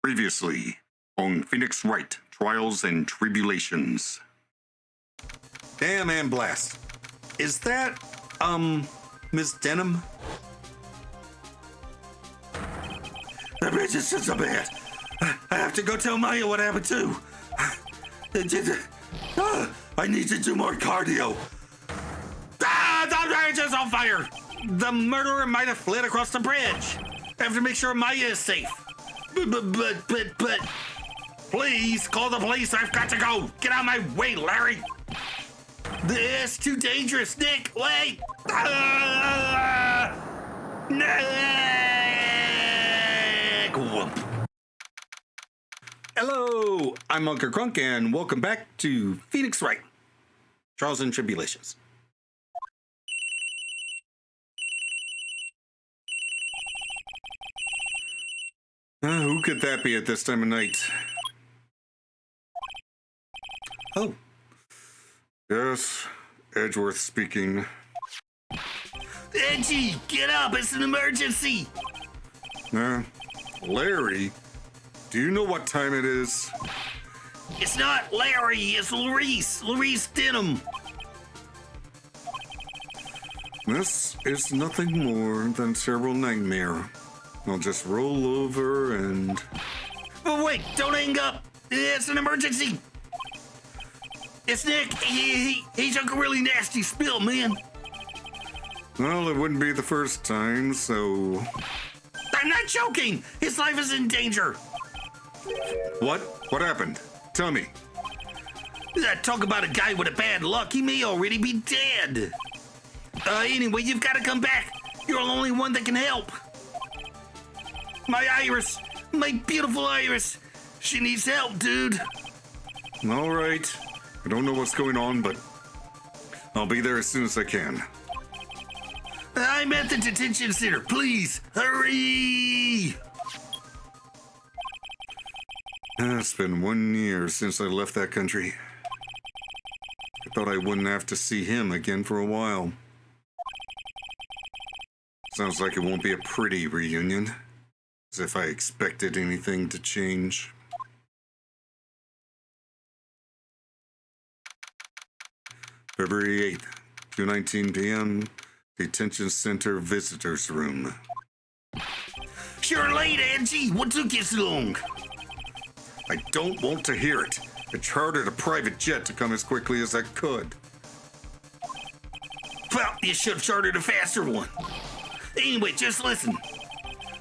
Previously on Phoenix Wright, Trials and Tribulations. Damn and blast. Is that, Miss Denham? The bitch is just a bit. I have to go tell Maya what happened too. I need to do more cardio. The bridge is on fire. The murderer might have fled across the bridge. I have to make sure Maya is safe. But, please call the police. I've got to go. Get out of my way, Larry. This is too dangerous, Nick. Wait. Nick. Whoop. Hello, I'm Unca Crunk, and welcome back to Phoenix Wright, Trials and Tribulations. Who could that be at this time of night? Oh. Yes, Edgeworth speaking. Edgy, get up, it's an emergency! Larry, do you know what time it is? It's not Larry, it's Louise Denham. This is nothing more than a terrible nightmare. I'll just roll over and... But wait, don't hang up. It's an emergency. It's Nick. He took a really nasty spill, man. Well, it wouldn't be the first time, so... I'm not joking. His life is in danger. What? What happened? Tell me. Talk about a guy with a bad luck. He may already be dead. Anyway, you've got to come back. You're the only one that can help. My Iris, my beautiful Iris. She needs help, dude. All right. I don't know what's going on, but I'll be there as soon as I can. I'm at the detention center. Please, hurry! It's been 1 year since I left that country. I thought I wouldn't have to see him again for a while. Sounds like it won't be a pretty reunion. As if I expected anything to change. February 8th, 2:19 p.m., Detention Center Visitors Room. You're late, Angie. What took you so long? I don't want to hear it. I chartered a private jet to come as quickly as I could. Well, you should have chartered a faster one. Anyway, just listen.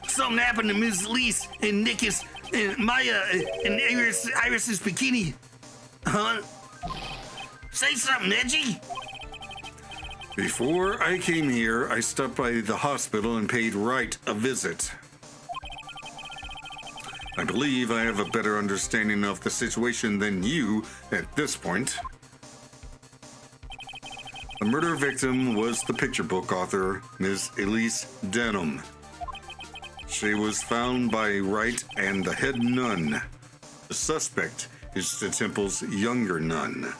Something happened to Ms. Lise and Nick's and Maya and Iris's bikini. Huh? Say something, Edgy. Before I came here, I stopped by the hospital and paid Wright a visit. I believe I have a better understanding of the situation than you at this point. The murder victim was the picture book author, Ms. Elise Denham. She was found by Wright and the head nun. The suspect is the temple's younger nun.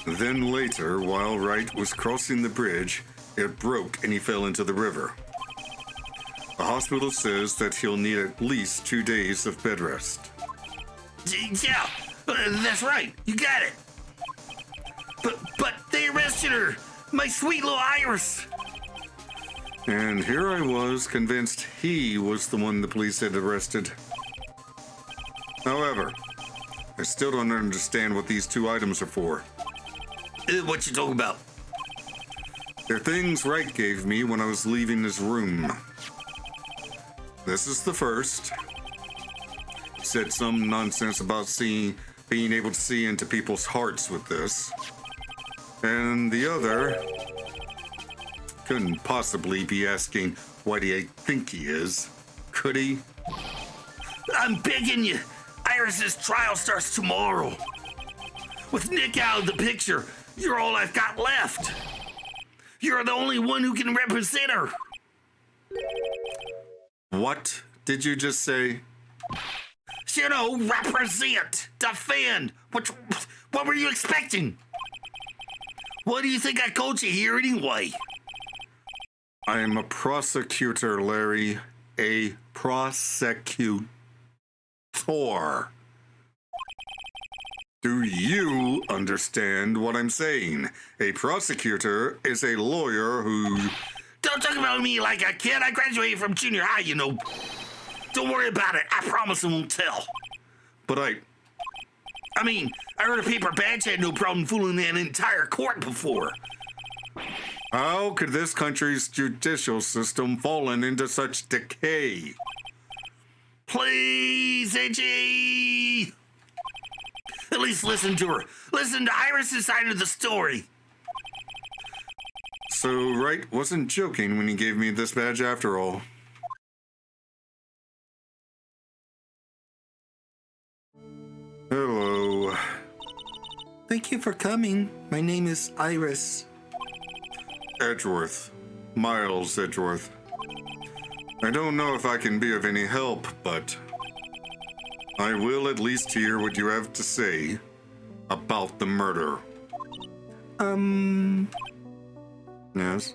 Then later, while Wright was crossing the bridge, it broke and he fell into the river. The hospital says that he'll need at least 2 days of bed rest. Yeah, that's right. You got it. But they arrested her. My sweet little Iris. And here I was, convinced he was the one the police had arrested. However, I still don't understand what these 2 items are for. What you talking about? They're things Wright gave me when I was leaving his room. This is the first. He said some nonsense about being able to see into people's hearts with this. And the other... couldn't possibly be asking why do I think he is, could he? I'm begging you. Iris's trial starts tomorrow. With Nick out of the picture, you're all I've got left. You're the only one who can represent her. What did you just say? You know, represent, defend. What were you expecting? What do you think I called you here anyway? I am a prosecutor, Larry. A prosecutor. Do you understand what I'm saying? A prosecutor is a lawyer who... Don't talk about me like a kid. I graduated from junior high, you know. Don't worry about it. I promise I won't tell. But I mean, I heard a paper badge had no problem fooling an entire court before. How could this country's judicial system fallen into such decay? Please, Itchy! At least listen to her. Listen to Iris' side of the story. So Wright wasn't joking when he gave me this badge after all. Hello. Thank you for coming. My name is Iris. Edgeworth. Miles Edgeworth. I don't know if I can be of any help, but I will at least hear what you have to say about the murder. Yes?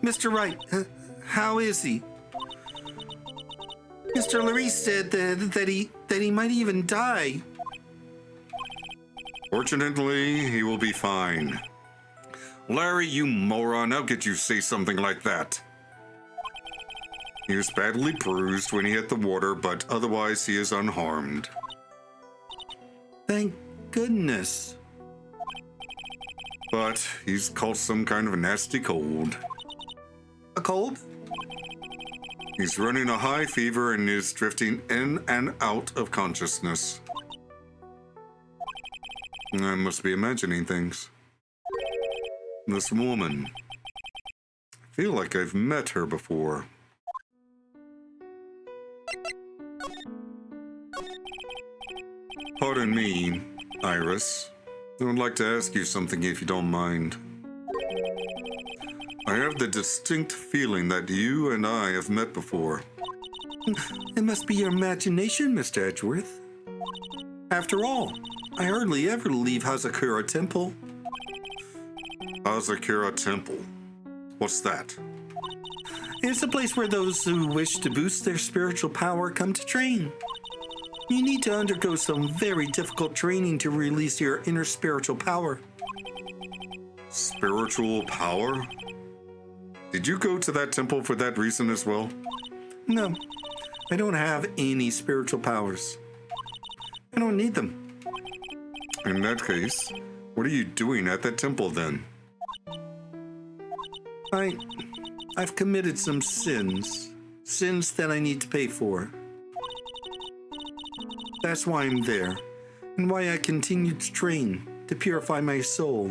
Mr. Wright, how is he? Mr. Larry said that he might even die. Fortunately, he will be fine. Larry, you moron, how could you say something like that? He was badly bruised when he hit the water, but otherwise he is unharmed. Thank goodness. But he's caught some kind of a nasty cold. A cold? He's running a high fever and is drifting in and out of consciousness. I must be imagining things. This woman. I feel like I've met her before. Pardon me, Iris. I would like to ask you something if you don't mind. I have the distinct feeling that you and I have met before. It must be your imagination, Mr. Edgeworth. After all, I hardly ever leave Hazakura Temple. Hazakura Temple? What's that? It's a place where those who wish to boost their spiritual power come to train. You need to undergo some very difficult training to release your inner spiritual power. Spiritual power? Did you go to that temple for that reason as well? No, I don't have any spiritual powers. I don't need them. In that case, what are you doing at that temple then? I've committed some sins. Sins that I need to pay for. That's why I'm there, and why I continue to train to purify my soul.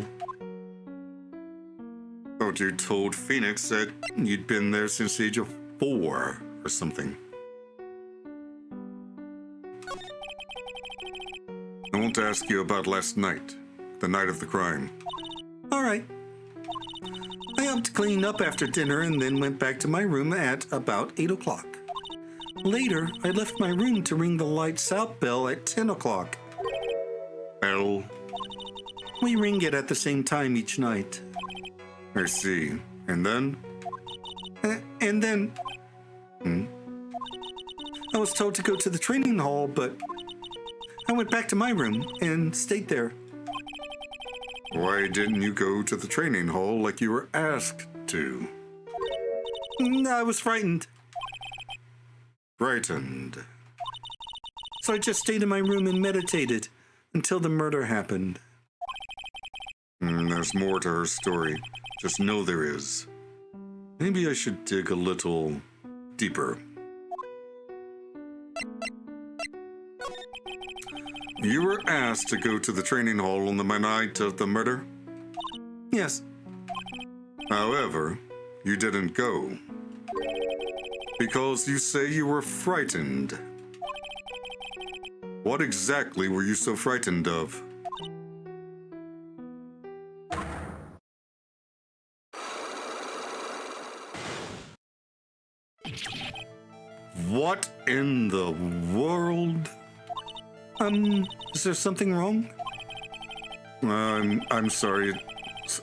Thought you told Phoenix that you'd been there since the age of 4 or something. I want to ask you about last night, the night of the crime. All right. I helped clean up after dinner and then went back to my room at about 8 o'clock. Later, I left my room to ring the lights out bell at 10 o'clock. Bell? We ring it at the same time each night. I see. And then? And then... I was told to go to the training hall, but I went back to my room and stayed there. Why didn't you go to the training hall like you were asked to? I was frightened. Frightened. So I just stayed in my room and meditated until the murder happened. There's more to her story. Just know there is. Maybe I should dig a little deeper. You were asked to go to the training hall on the night of the murder? Yes. However, you didn't go. Because you say you were frightened. What exactly were you so frightened of? What in the world? Is there something wrong? I'm sorry.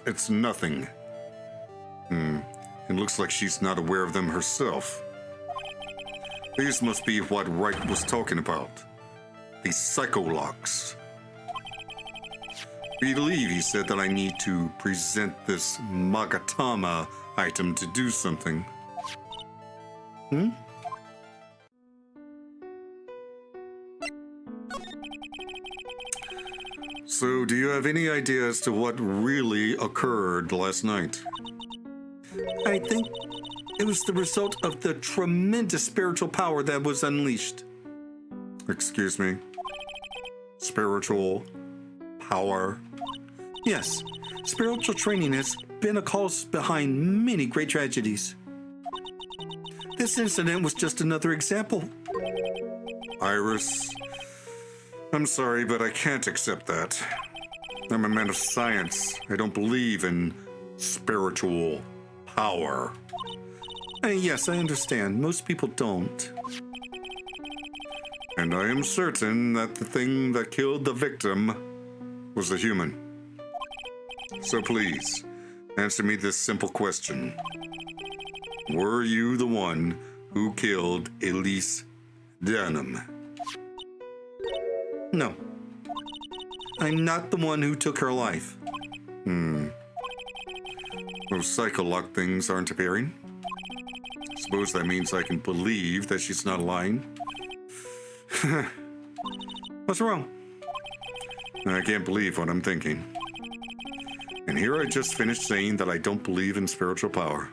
It's nothing. It looks like she's not aware of them herself. These must be what Wright was talking about. These psycho-locks. I believe he said that I need to present this Magatama item to do something. So, do you have any idea as to what really occurred last night? I think it was the result of the tremendous spiritual power that was unleashed. Excuse me? Spiritual power? Yes, spiritual training has been a cause behind many great tragedies. This incident was just another example. Iris, I'm sorry, but I can't accept that. I'm a man of science. I don't believe in spiritual power. Yes, I understand. Most people don't. And I am certain that the thing that killed the victim was a human. So please, answer me this simple question. Were you the one who killed Elise Denham? No. I'm not the one who took her life. Those psycho-lock things aren't appearing. Suppose that means I can believe that she's not lying. What's wrong? I can't believe what I'm thinking. And here I just finished saying that I don't believe in spiritual power.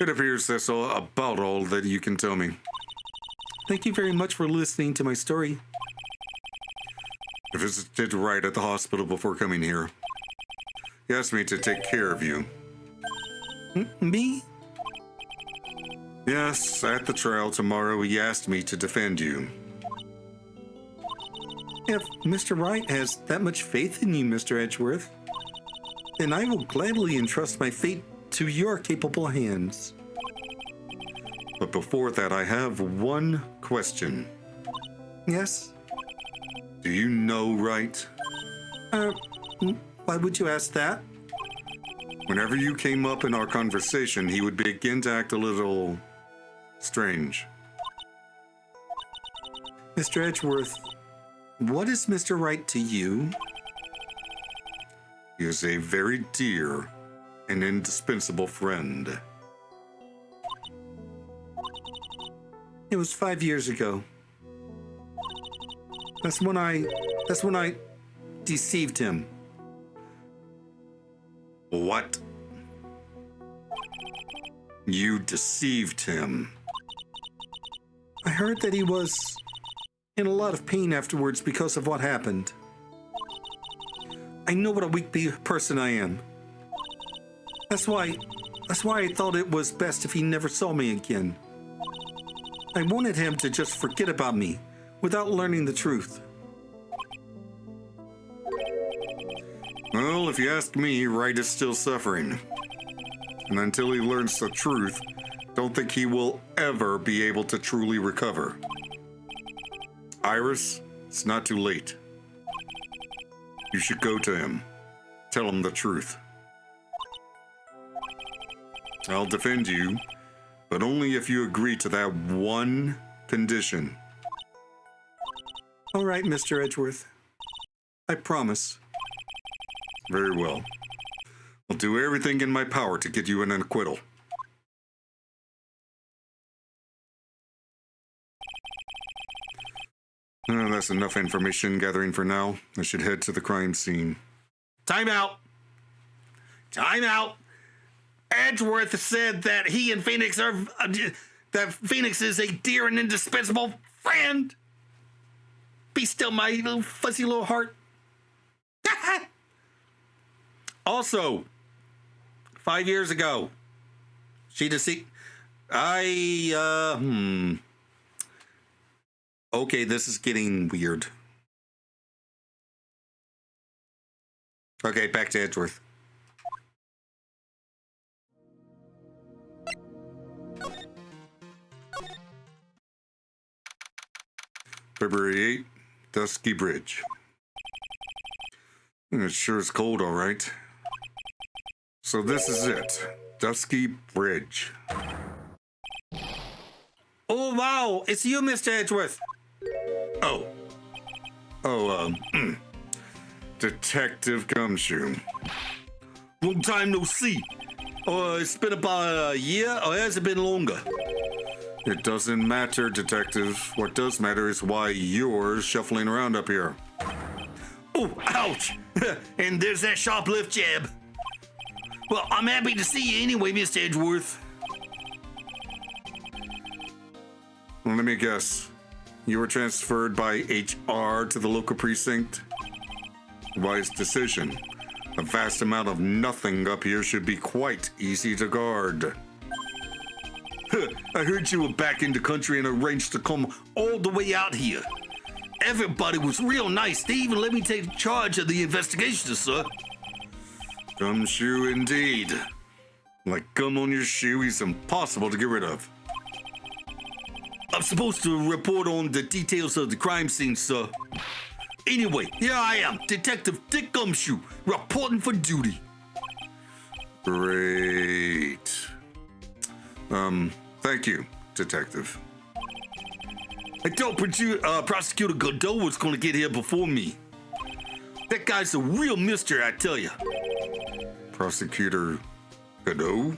It appears that's about all that you can tell me. Thank you very much for listening to my story. I visited Wright at the hospital before coming here. He asked me to take care of you. Me? Yes, at the trial tomorrow, he asked me to defend you. If Mr. Wright has that much faith in you, Mr. Edgeworth, then I will gladly entrust my fate to your capable hands. But before that, I have one question. Yes? Do you know Wright? Why would you ask that? Whenever you came up in our conversation, he would begin to act a little strange. Mr. Edgeworth, what is Mr. Wright to you? He is a very dear and indispensable friend. It was 5 years ago. That's when I deceived him. What? You deceived him. I heard that he was in a lot of pain afterwards because of what happened. I know what a weak person I am. That's why I thought it was best if he never saw me again. I wanted him to just forget about me without learning the truth. Well, if you ask me, Wright is still suffering. And until he learns the truth, don't think he will ever be able to truly recover. Iris, it's not too late. You should go to him. Tell him the truth. I'll defend you, but only if you agree to that one condition. All right, Mr. Edgeworth. I promise. Very well. I'll do everything in my power to get you an acquittal. That's enough information gathering for now. I should head to the crime scene. Time out. Time out. Edgeworth said that he and Phoenix are... that Phoenix is a dear and indispensable friend. Be still, my little fuzzy little heart. Also, 5 years ago, she deceived... Okay, this is getting weird. Okay, back to Edgeworth. February 8, Dusky Bridge. It sure is cold, all right. So this is it. Dusky Bridge. Oh, wow. It's you, Mr. Edgeworth. Oh. Oh, Detective Gumshoe. Long time no see. It's been about a year, or has it been longer? It doesn't matter, Detective. What does matter is why you're shuffling around up here. Oh, ouch. And there's that sharp left jab. Well, I'm happy to see you anyway, Mr. Edgeworth. Well, let me guess. You were transferred by HR to the local precinct? Wise decision. A vast amount of nothing up here should be quite easy to guard. I heard you were back in the country and arranged to come all the way out here. Everybody was real nice. They even let me take charge of the investigation, sir. Gumshoe indeed. Like gum on your shoe, he's impossible to get rid of. I'm supposed to report on the details of the crime scene, sir. Anyway, here I am, Detective Dick Gumshoe, reporting for duty. Great. Thank you, Detective. I thought Prosecutor Godot was going to get here before me. That guy's a real mister, I tell you. Prosecutor Godot?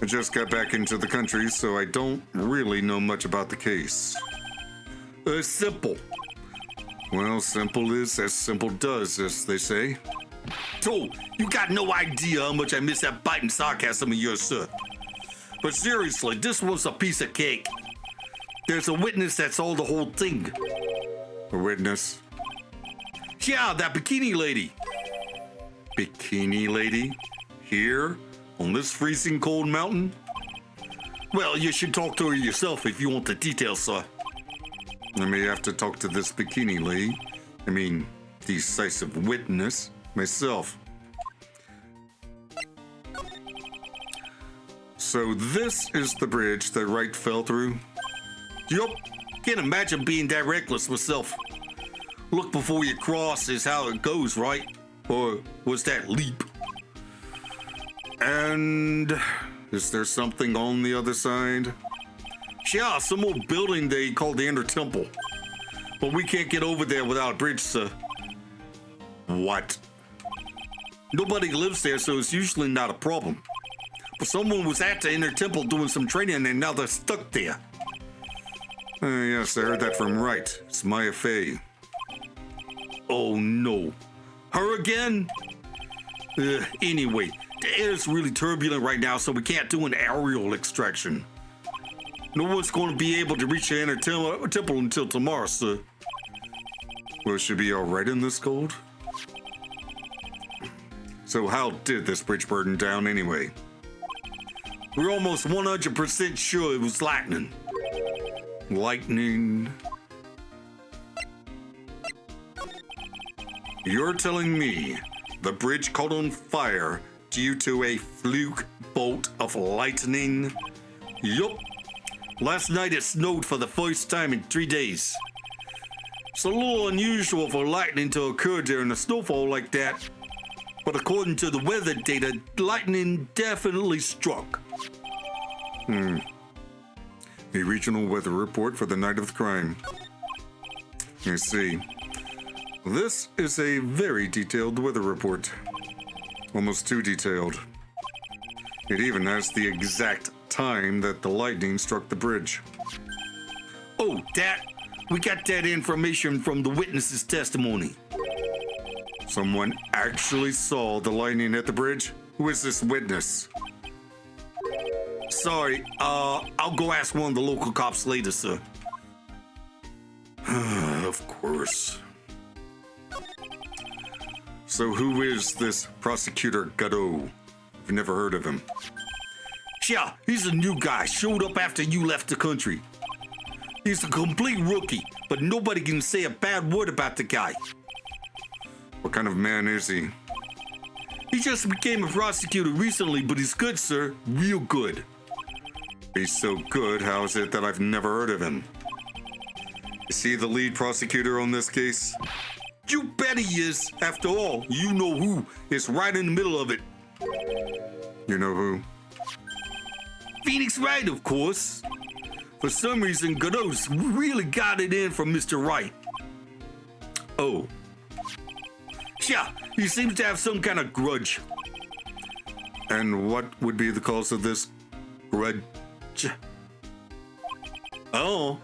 I just got back into the country, so I don't really know much about the case. Simple. Well, simple is as simple does, as they say. So, you got no idea how much I miss that biting sarcasm of yours, sir. But seriously, this was a piece of cake. There's a witness that saw the whole thing. A witness? Yeah, that bikini lady. Bikini lady? Here? On this freezing cold mountain? Well, you should talk to her yourself if you want the details, sir. I may have to talk to this bikini lady. Decisive witness myself. So this is the bridge that Wright fell through? Yup. Can't imagine being that reckless myself. Look before you cross is how it goes, right? Or was that leap? And is there something on the other side? Yeah, some old building they call the Inner Temple. But we can't get over there without a bridge, sir. What? Nobody lives there, so it's usually not a problem. But someone was at the Inner Temple doing some training and now they're stuck there. Yes, I heard that from Wright. It's Maya Fey. Oh no. Her again? Anyway, the air's really turbulent right now, so we can't do an aerial extraction. No one's going to be able to reach the Inner Temple until tomorrow, sir. Will she be all right in this cold? So how did this bridge burn down anyway? We're almost 100% sure it was lightning. Lightning? You're telling me the bridge caught on fire due to a fluke bolt of lightning? Yup. Last night it snowed for the first time in 3 days. It's a little unusual for lightning to occur during a snowfall like that, but according to the weather data, lightning definitely struck. A regional weather report for the night of the crime. I see. This is a very detailed weather report. Almost too detailed. It even has the exact time that the lightning struck the bridge. Oh, we got that information from the witness's testimony. Someone actually saw the lightning at the bridge? Who is this witness? Sorry, I'll go ask one of the local cops later, sir. Of course. So who is this Prosecutor Godot? I've never heard of him. Yeah, he's a new guy, showed up after you left the country. He's a complete rookie, but nobody can say a bad word about the guy. What kind of man is he? He just became a prosecutor recently, but he's good, sir. Real good. He's so good, how is it that I've never heard of him? Is he the lead prosecutor on this case? You bet he is. After all, you know who is right in the middle of it. You know who? Phoenix Wright, of course. For some reason, Godot's really got it in from Mr. Wright. Oh. Yeah, he seems to have some kind of grudge. And what would be the cause of this grudge? Oh,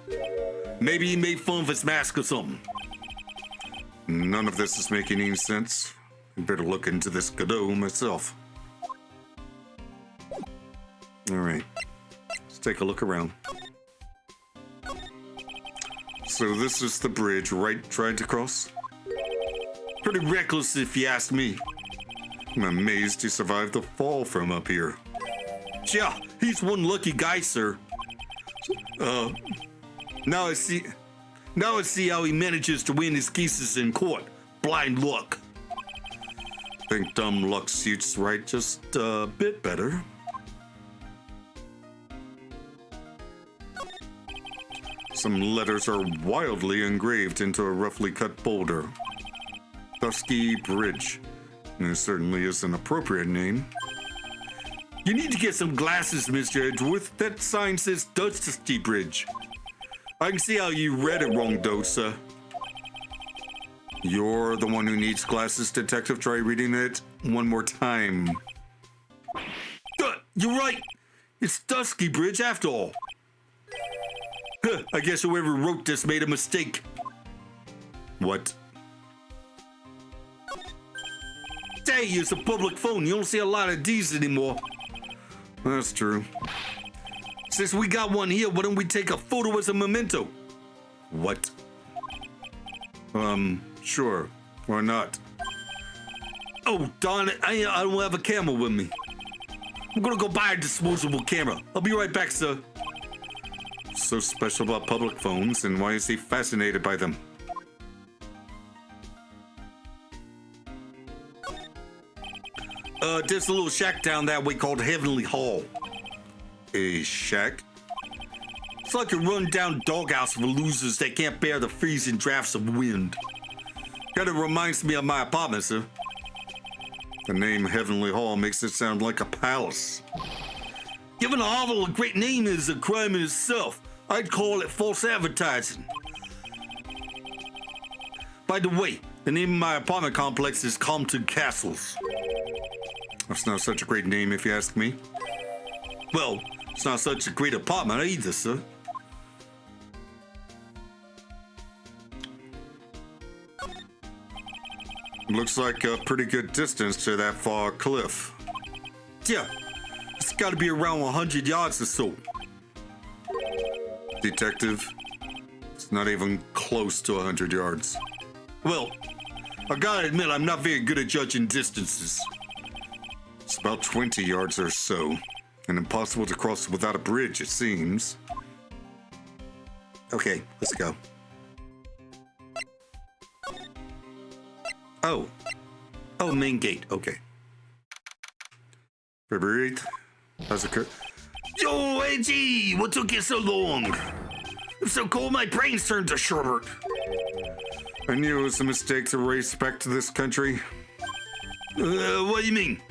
maybe he made fun of his mask or something. None of this is making any sense. I better look into this Godot myself. All right, let's take a look around. So this is the bridge Wright tried to cross? Pretty reckless if you ask me. I'm amazed he survived the fall from up here. Yeah, he's one lucky guy, sir. Now I see how he manages to win his cases in court. Blind luck. Think dumb luck suits Wright just a bit better. Some letters are wildly engraved into a roughly cut boulder. Dusky Bridge. It certainly is an appropriate name. You need to get some glasses, Mr. Edgeworth. That sign says Dusty Bridge. I can see how you read it wrong, though, sir. You're the one who needs glasses, Detective. Try reading it one more time. You're right. It's Dusky Bridge after all. I guess whoever wrote this made a mistake. What? Hey, it's a public phone. You don't see a lot of these anymore. That's true. Since we got one here, why don't we take a photo as a memento? What? Sure. Why not? Oh, darn it. I don't have a camera with me. I'm gonna go buy a disposable camera. I'll be right back, sir. So special about public phones, and why is he fascinated by them? There's a little shack down that way called Heavenly Hall. A shack? It's like a run-down doghouse for losers that can't bear the freezing drafts of wind. Kinda reminds me of my apartment, sir. The name Heavenly Hall makes it sound like a palace. Giving a hovel a great name is a crime in itself. I'd call it false advertising. By the way, the name of my apartment complex is Compton Castles. That's not such a great name if you ask me. Well, it's not such a great apartment either, sir. Looks like a pretty good distance to that far cliff. Yeah, it's gotta be around 100 yards or so. Detective, it's not even close to 100 yards. Well, I gotta admit I'm not very good at judging distances. It's about 20 yards or so, and impossible to cross without a bridge, it seems. Okay, let's go. Oh, main gate. Okay. February 8th. How's it go? Yo, Edgy, what took you so long? I'm so cold my brain's turned to sherbet. I knew it was a mistake to race back to this country. What do you mean?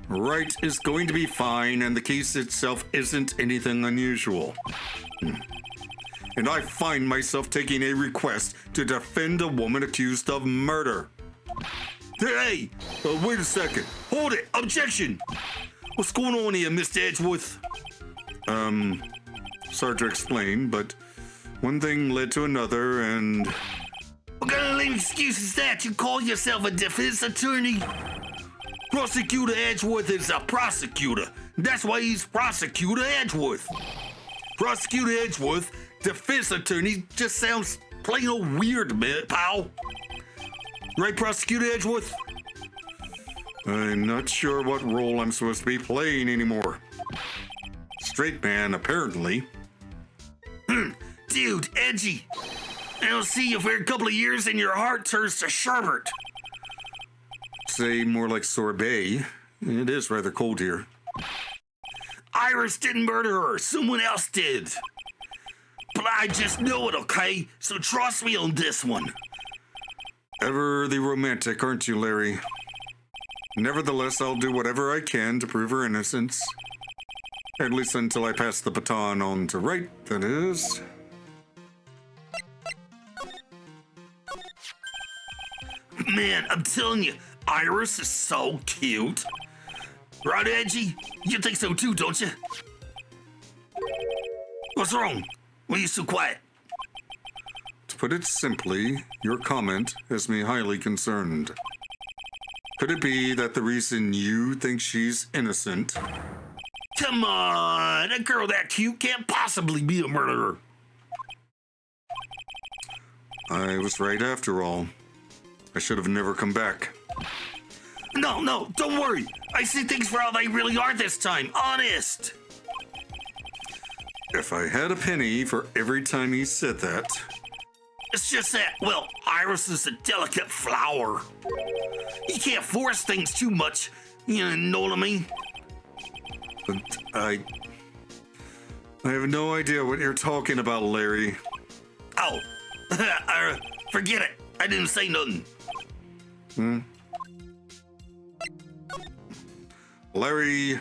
Wright is going to be fine, and the case itself isn't anything unusual. And I find myself taking a request to defend a woman accused of murder. Hey, wait a second. Hold it. Objection. What's going on here, Mr. Edgeworth? Sorry to explain, but one thing led to another, and... What kind of lame excuse is that? You call yourself a defense attorney? Prosecutor Edgeworth is a prosecutor. That's why he's Prosecutor Edgeworth. Prosecutor Edgeworth, defense attorney, just sounds plain old weird, man, pal. Right, Prosecutor Edgeworth? I'm not sure what role I'm supposed to be playing anymore. Straight man, apparently. Dude, Edgy. I don't see you for a couple of years and your heart turns to sherbet. Say more like sorbet. It is rather cold here. Iris didn't murder her. Someone else did. But I just know it, okay? So trust me on this one. Ever the romantic, aren't you, Larry? Nevertheless, I'll do whatever I can to prove her innocence. At least until I pass the baton on to Wright, that is. Man, I'm telling you, Iris is so cute. Right, Edgy? You think so too, don't you? What's wrong? Why are you so quiet? To put it simply, your comment has me highly concerned. Could it be that the reason you think she's innocent? Come on, a girl that cute can't possibly be a murderer. I was right after all. I should have never come back. No, don't worry. I see things for how they really are this time. Honest. If I had a penny for every time he said that, It's just that, well, Iris is a delicate flower. You can't force things too much. You know what I mean? but I have no idea what you're talking about, Larry. Oh, forget it. I didn't say nothing. Larry,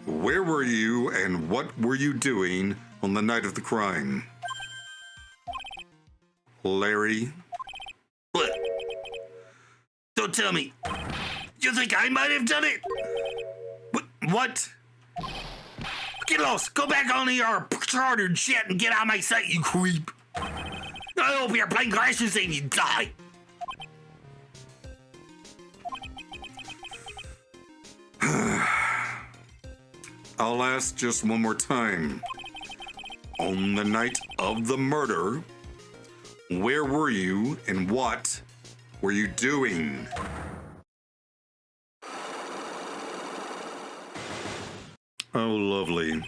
where were you and what were you doing on the night of the crime? Larry? What? Don't tell me. You think I might have done it? What? Get lost. Go back onto your chartered jet and get out of my sight, you creep. I hope your plane crashes and you die. I'll ask just one more time. On the night of the murder, where were you and what were you doing? Oh, lovely.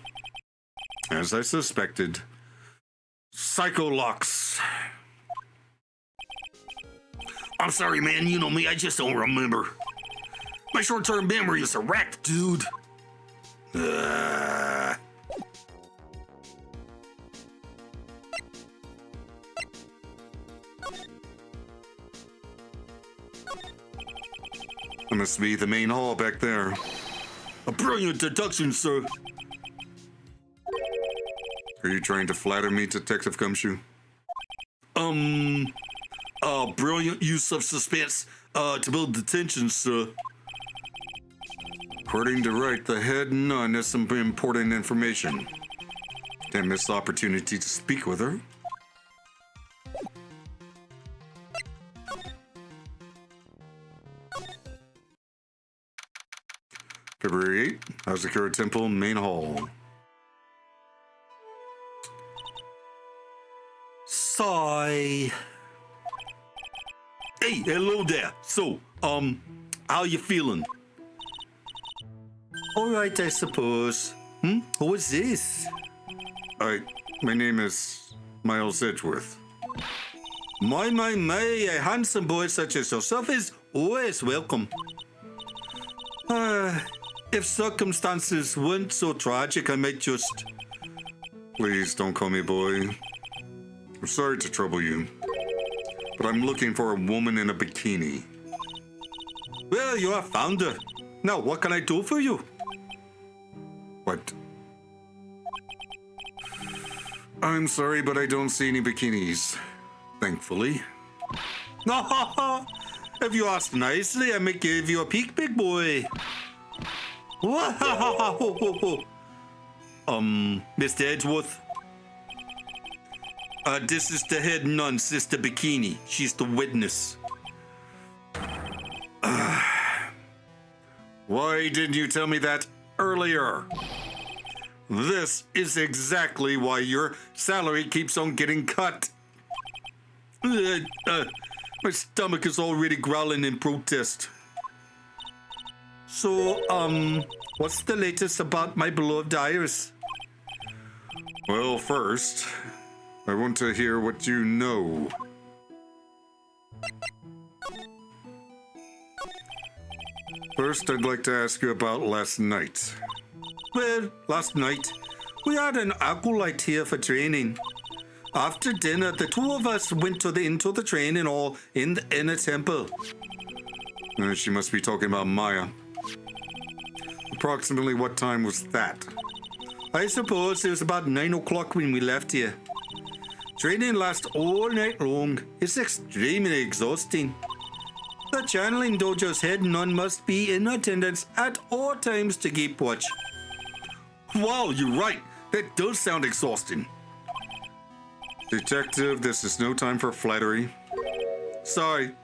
As I suspected, Psycho-Locks. I'm sorry, man. You know me. I just don't remember. My short-term memory is a wreck, dude. That must be the main hall back there. A brilliant deduction, sir. Are you trying to flatter me, Detective Gumshoe? Brilliant use of suspense, to build the tension, sir. According to Wright, the head nun has some important information. Can't miss the opportunity to speak with her. February 8th, Hazakura Temple, Main Hall. Sigh. Hey, hello there. So, how you feeling? All right, I suppose. Who is this? My name is Miles Edgeworth. My, a handsome boy such as yourself is always welcome. If circumstances weren't so tragic, I might just... Please don't call me boy. I'm sorry to trouble you, but I'm looking for a woman in a bikini. Well, you have found her. Now, what can I do for you? What? I'm sorry, but I don't see any bikinis. Thankfully. If you ask nicely, I may give you a peek, big boy. Mr. Edgeworth? This is the head nun, Sister Bikini. She's the witness. Why didn't you tell me that earlier? This is exactly why your salary keeps on getting cut. My stomach is already growling in protest. So, what's the latest about my beloved Iris? Well, first, I want to hear what you know. First, I'd like to ask you about last night. Well, last night, we had an acolyte here for training. After dinner, the two of us went into the training hall in the inner temple. She must be talking about Maya. Approximately what time was that? I suppose it was about 9 o'clock when we left here. Training lasts all night long. It's extremely exhausting. The channeling dojo's head nun must be in attendance at all times to keep watch. Wow, you're right. That does sound exhausting. Detective, this is no time for flattery. Sorry.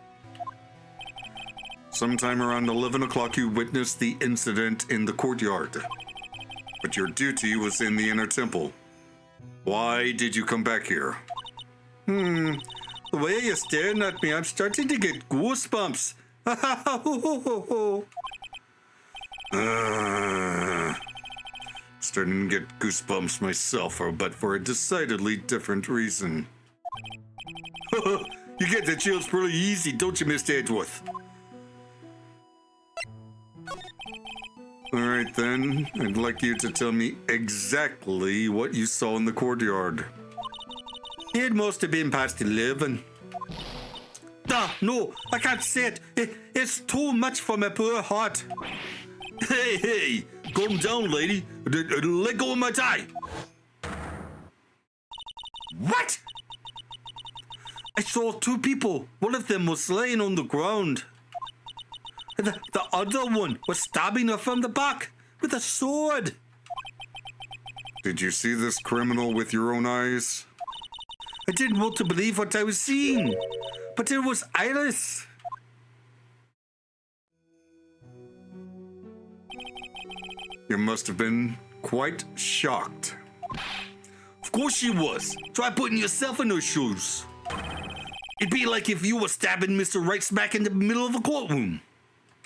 Sometime around 11 o'clock, you witnessed the incident in the courtyard. But your duty was in the inner temple. Why did you come back here? The way you're staring at me, I'm starting to get goosebumps. Starting to get goosebumps myself, but for a decidedly different reason. You get the chills pretty easy, don't you, Mr. Edgeworth? All right, then. I'd like you to tell me exactly what you saw in the courtyard. It must have been past 11. No, I can't say it. It's too much for my poor heart. Hey, calm down, lady. Let go of my tie. What? I saw two people. One of them was laying on the ground. The other one was stabbing her from the back with a sword. Did you see this criminal with your own eyes? I didn't want to believe what I was seeing, but it was Iris. You must have been quite shocked. Of course she was. Try putting yourself in her shoes. It'd be like if you were stabbing Mr. Wright smack in the middle of a courtroom.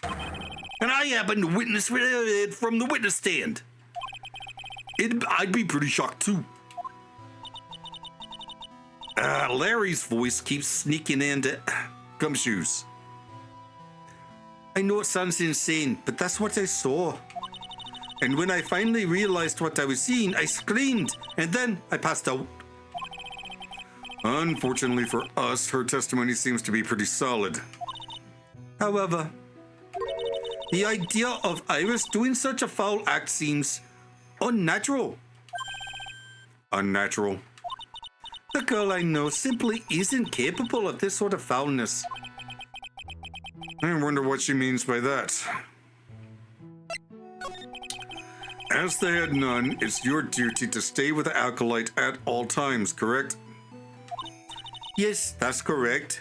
And I happened to witness it from the witness stand. I'd be pretty shocked too. Larry's voice keeps sneaking into gumshoes. I know it sounds insane, but that's what I saw. And when I finally realized what I was seeing, I screamed, and then I passed out. Unfortunately for us, her testimony seems to be pretty solid. However, the idea of Iris doing such a foul act seems unnatural. Unnatural? The girl I know simply isn't capable of this sort of foulness. I wonder what she means by that. As the head nun, it's your duty to stay with the acolyte at all times, correct? Yes, that's correct.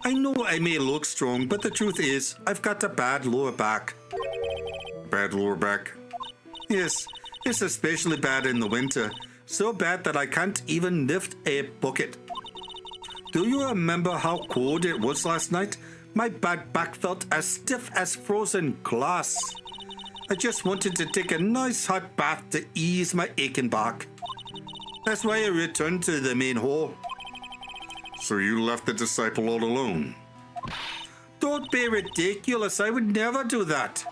I know I may look strong, but the truth is, I've got a bad lower back. Bad lower back? Yes, it's especially bad in the winter. So bad that I can't even lift a bucket. Do you remember how cold it was last night? My bad back felt as stiff as frozen glass. I just wanted to take a nice hot bath to ease my aching back. That's why I returned to the main hall. So you left the disciple all alone? Don't be ridiculous. I would never do that.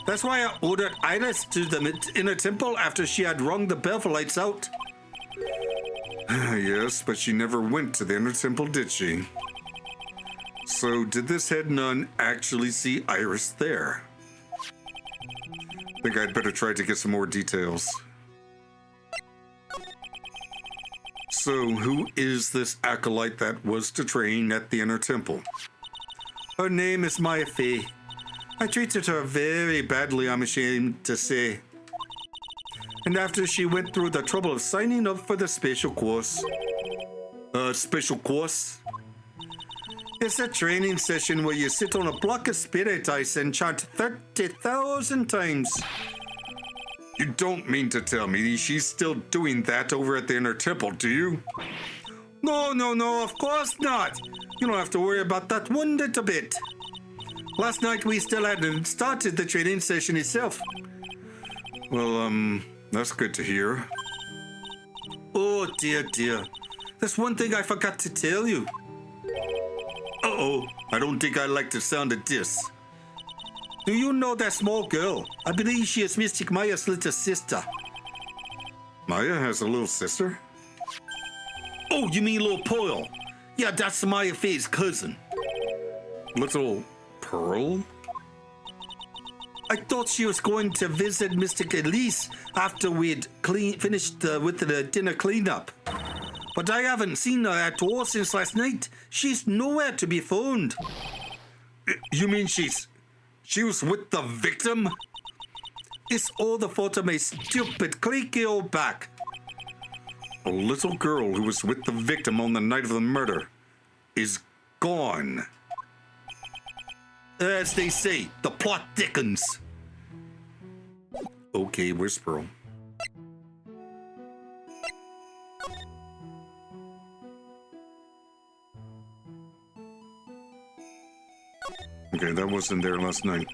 That's why I ordered Iris to the inner temple after she had rung the bell for lights out. Yes, but she never went to the inner temple, did she? So did this head nun actually see Iris there? I think I'd better try to get some more details. So who is this acolyte that was to train at the inner temple? Her name is Maya Fey. I treated her very badly, I'm ashamed to say. And after she went through the trouble of signing up for the special course. Special course? It's a training session where you sit on a block of spirit ice and chant 30,000 times. You don't mean to tell me she's still doing that over at the inner temple, do you? No, of course not. You don't have to worry about that one little bit. Last night we still hadn't started the training session itself. Well, that's good to hear. Oh dear. There's one thing I forgot to tell you. Uh-oh, I don't think I like the sound of this. Do you know that small girl? I believe she is Mystic Maya's little sister. Maya has a little sister? Oh, you mean little Pearl? Yeah, that's Maya Faye's cousin. Little Pearl? I thought she was going to visit Mr. Elise after we'd finished with the dinner cleanup. But I haven't seen her at all since last night. She's nowhere to be found. You mean she was with the victim? It's all the fault of my stupid, cliquey old back. A little girl who was with the victim on the night of the murder is gone. As they say, the plot thickens. Okay, where's Pearl? Okay, that wasn't there last night.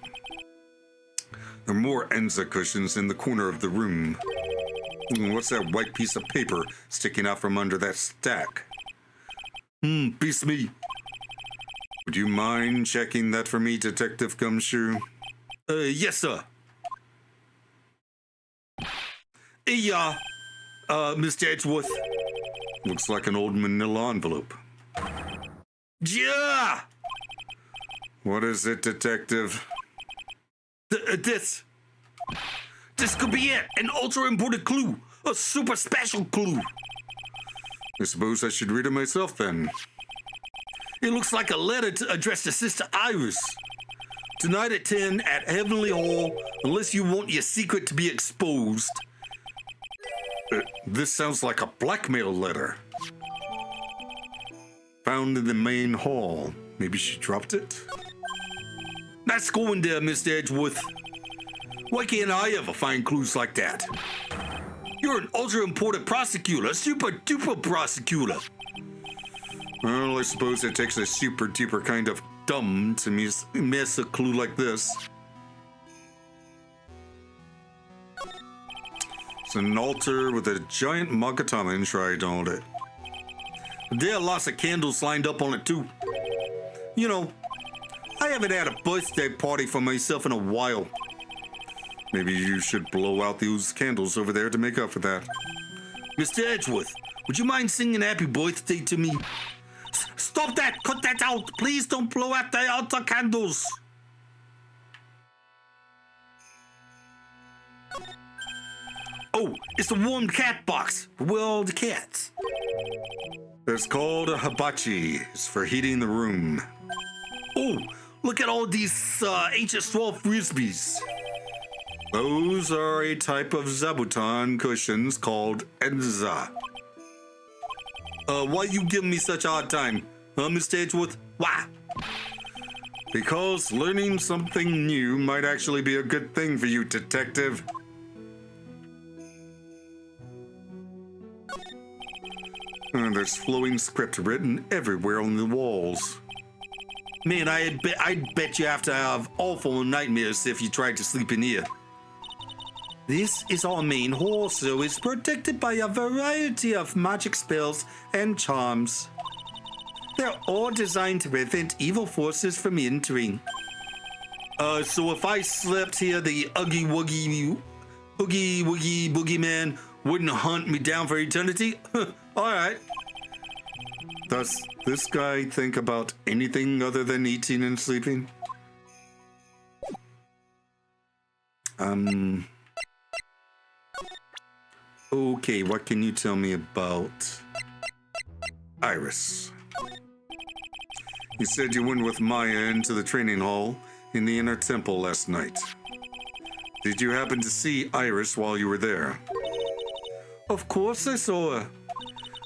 There are more Unca cushions in the corner of the room. What's that white piece of paper sticking out from under that stack? Beats me. Would you mind checking that for me, Detective Gumshoe? Yes, sir. Hey, Mr. Edgeworth. Looks like an old manila envelope. Yeah! What is it, Detective? This could be it. An ultra-important clue. A super special clue. I suppose I should read it myself, then. It looks like a letter addressed to Sister Iris. Tonight at 10 at Heavenly Hall, unless you want your secret to be exposed. This sounds like a blackmail letter. Found in the main hall. Maybe she dropped it? Nice going there, Mr. Edgeworth. Why can't I ever find clues like that? You're an ultra-important prosecutor, a super-duper prosecutor. Well, I suppose it takes a super-duper kind of dumb to miss a clue like this. It's an altar with a giant Magatama enshrined on it. There are lots of candles lined up on it, too. You know, I haven't had a birthday party for myself in a while. Maybe you should blow out those candles over there to make up for that. Mr. Edgeworth, would you mind singing happy birthday to me? Stop that! Cut that out! Please don't blow out the altar candles! Oh, it's the warm cat box. Where are all the cats? It's called a hibachi. It's for heating the room. Oh, look at all these ancient straw frisbees. Those are a type of zabuton cushions called Unca. Why you giving me such a hard time? Mr. Edgeworth? Why? Because learning something new might actually be a good thing for you, Detective. There's flowing script written everywhere on the walls. Man, I'd bet you have to have awful nightmares if you tried to sleep in here. This is our main hall, so it's protected by a variety of magic spells and charms. They're all designed to prevent evil forces from entering. So if I slept here, the Oogie Woogie Boogeyman wouldn't hunt me down for eternity? Alright. Does this guy think about anything other than eating and sleeping? Okay, what can you tell me about Iris? You said you went with Maya into the training hall in the inner temple last night. Did you happen to see Iris while you were there? Of course I saw her.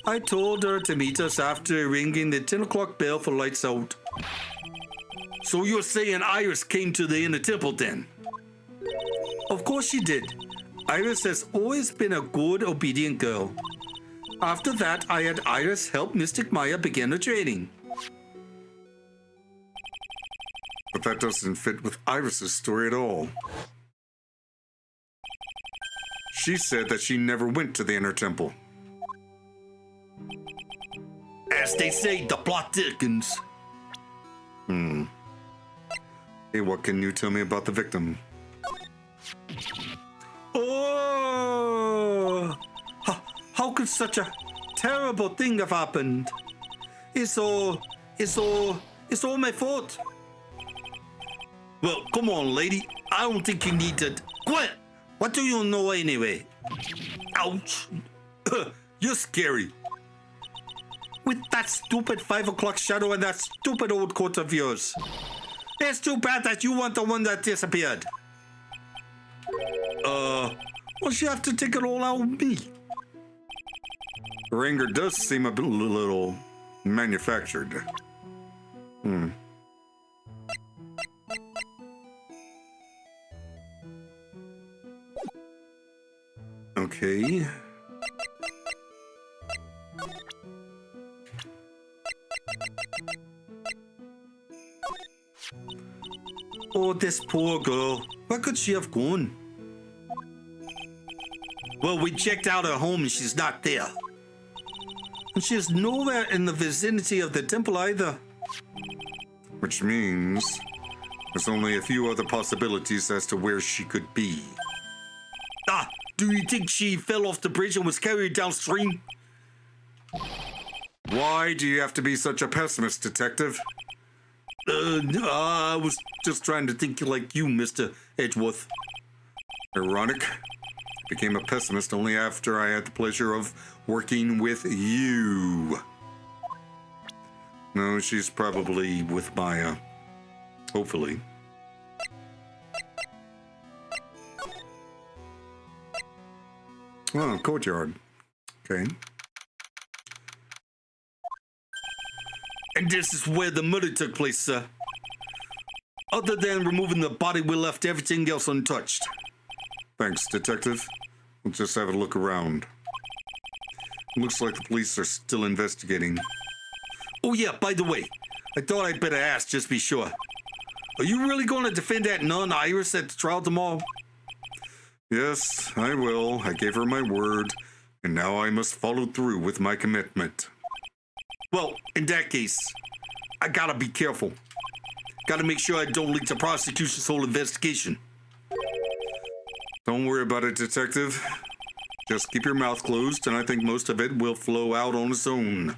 I told her to meet us after ringing the 10 o'clock bell for lights out. So you're saying Iris came to the inner temple then? Of course she did. Iris has always been a good, obedient girl. After that, I had Iris help Mystic Maya begin her training. But that doesn't fit with Iris's story at all. She said that she never went to the inner temple. As they say, the plot thickens. Hey, what can you tell me about the victim? Oh! How could such a terrible thing have happened. It's all my fault. Well, come on, lady. I don't think you need to... Quit! What do you know anyway? Ouch. You're scary. With that stupid 5 o'clock shadow and that stupid old coat of yours. It's too bad that you weren't the one that disappeared. Well, you have to take it all out of me. Her anger does seem a little manufactured. Okay. Oh, this poor girl. Where could she have gone? Well, we checked out her home and she's not there. And she's nowhere in the vicinity of the temple either. Which means there's only a few other possibilities as to where she could be. Ah, do you think she fell off the bridge and was carried downstream? Why do you have to be such a pessimist, detective? I was just trying to think like you, Mr. Edgeworth. Ironic. Became a pessimist only after I had the pleasure of working with you. No, she's probably with Maya. Hopefully. Oh, courtyard. Okay. And this is where the murder took place, sir. Other than removing the body, we left everything else untouched. Thanks, detective. We'll just have a look around. Looks like the police are still investigating. Oh yeah, by the way, I thought I'd better ask just to be sure. Are you really going to defend that nun, Iris, at the trial tomorrow? Yes, I will. I gave her my word, and now I must follow through with my commitment. Well, in that case, I gotta be careful. Gotta make sure I don't leak the prosecution's whole investigation. Don't worry about it, detective. Just keep your mouth closed, and I think most of it will flow out on its own.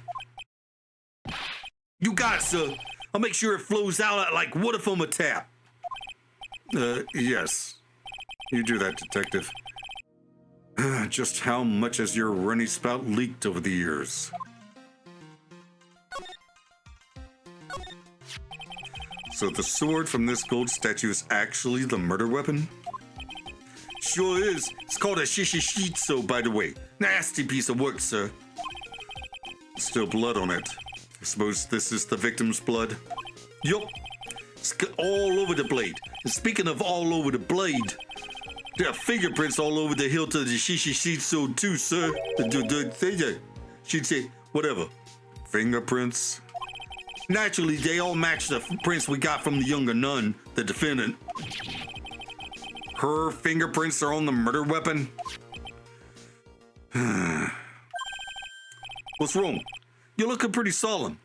You got it, sir. I'll make sure it flows out like water from a tap. Yes. You do that, detective. Just how much has your runny spout leaked over the years? So the sword from this gold statue is actually the murder weapon? Sure is. It's called a shishishitsu, by the way. Nasty piece of work, sir. Still blood on it. I suppose this is the victim's blood? Yup. It's all over the blade. And speaking of all over the blade, there are fingerprints all over the hilt of the shishishitsu too, sir. She'd say, whatever. Fingerprints? Naturally, they all match the prints we got from the younger nun, the defendant. Her fingerprints are on the murder weapon? What's wrong? You're looking pretty solemn.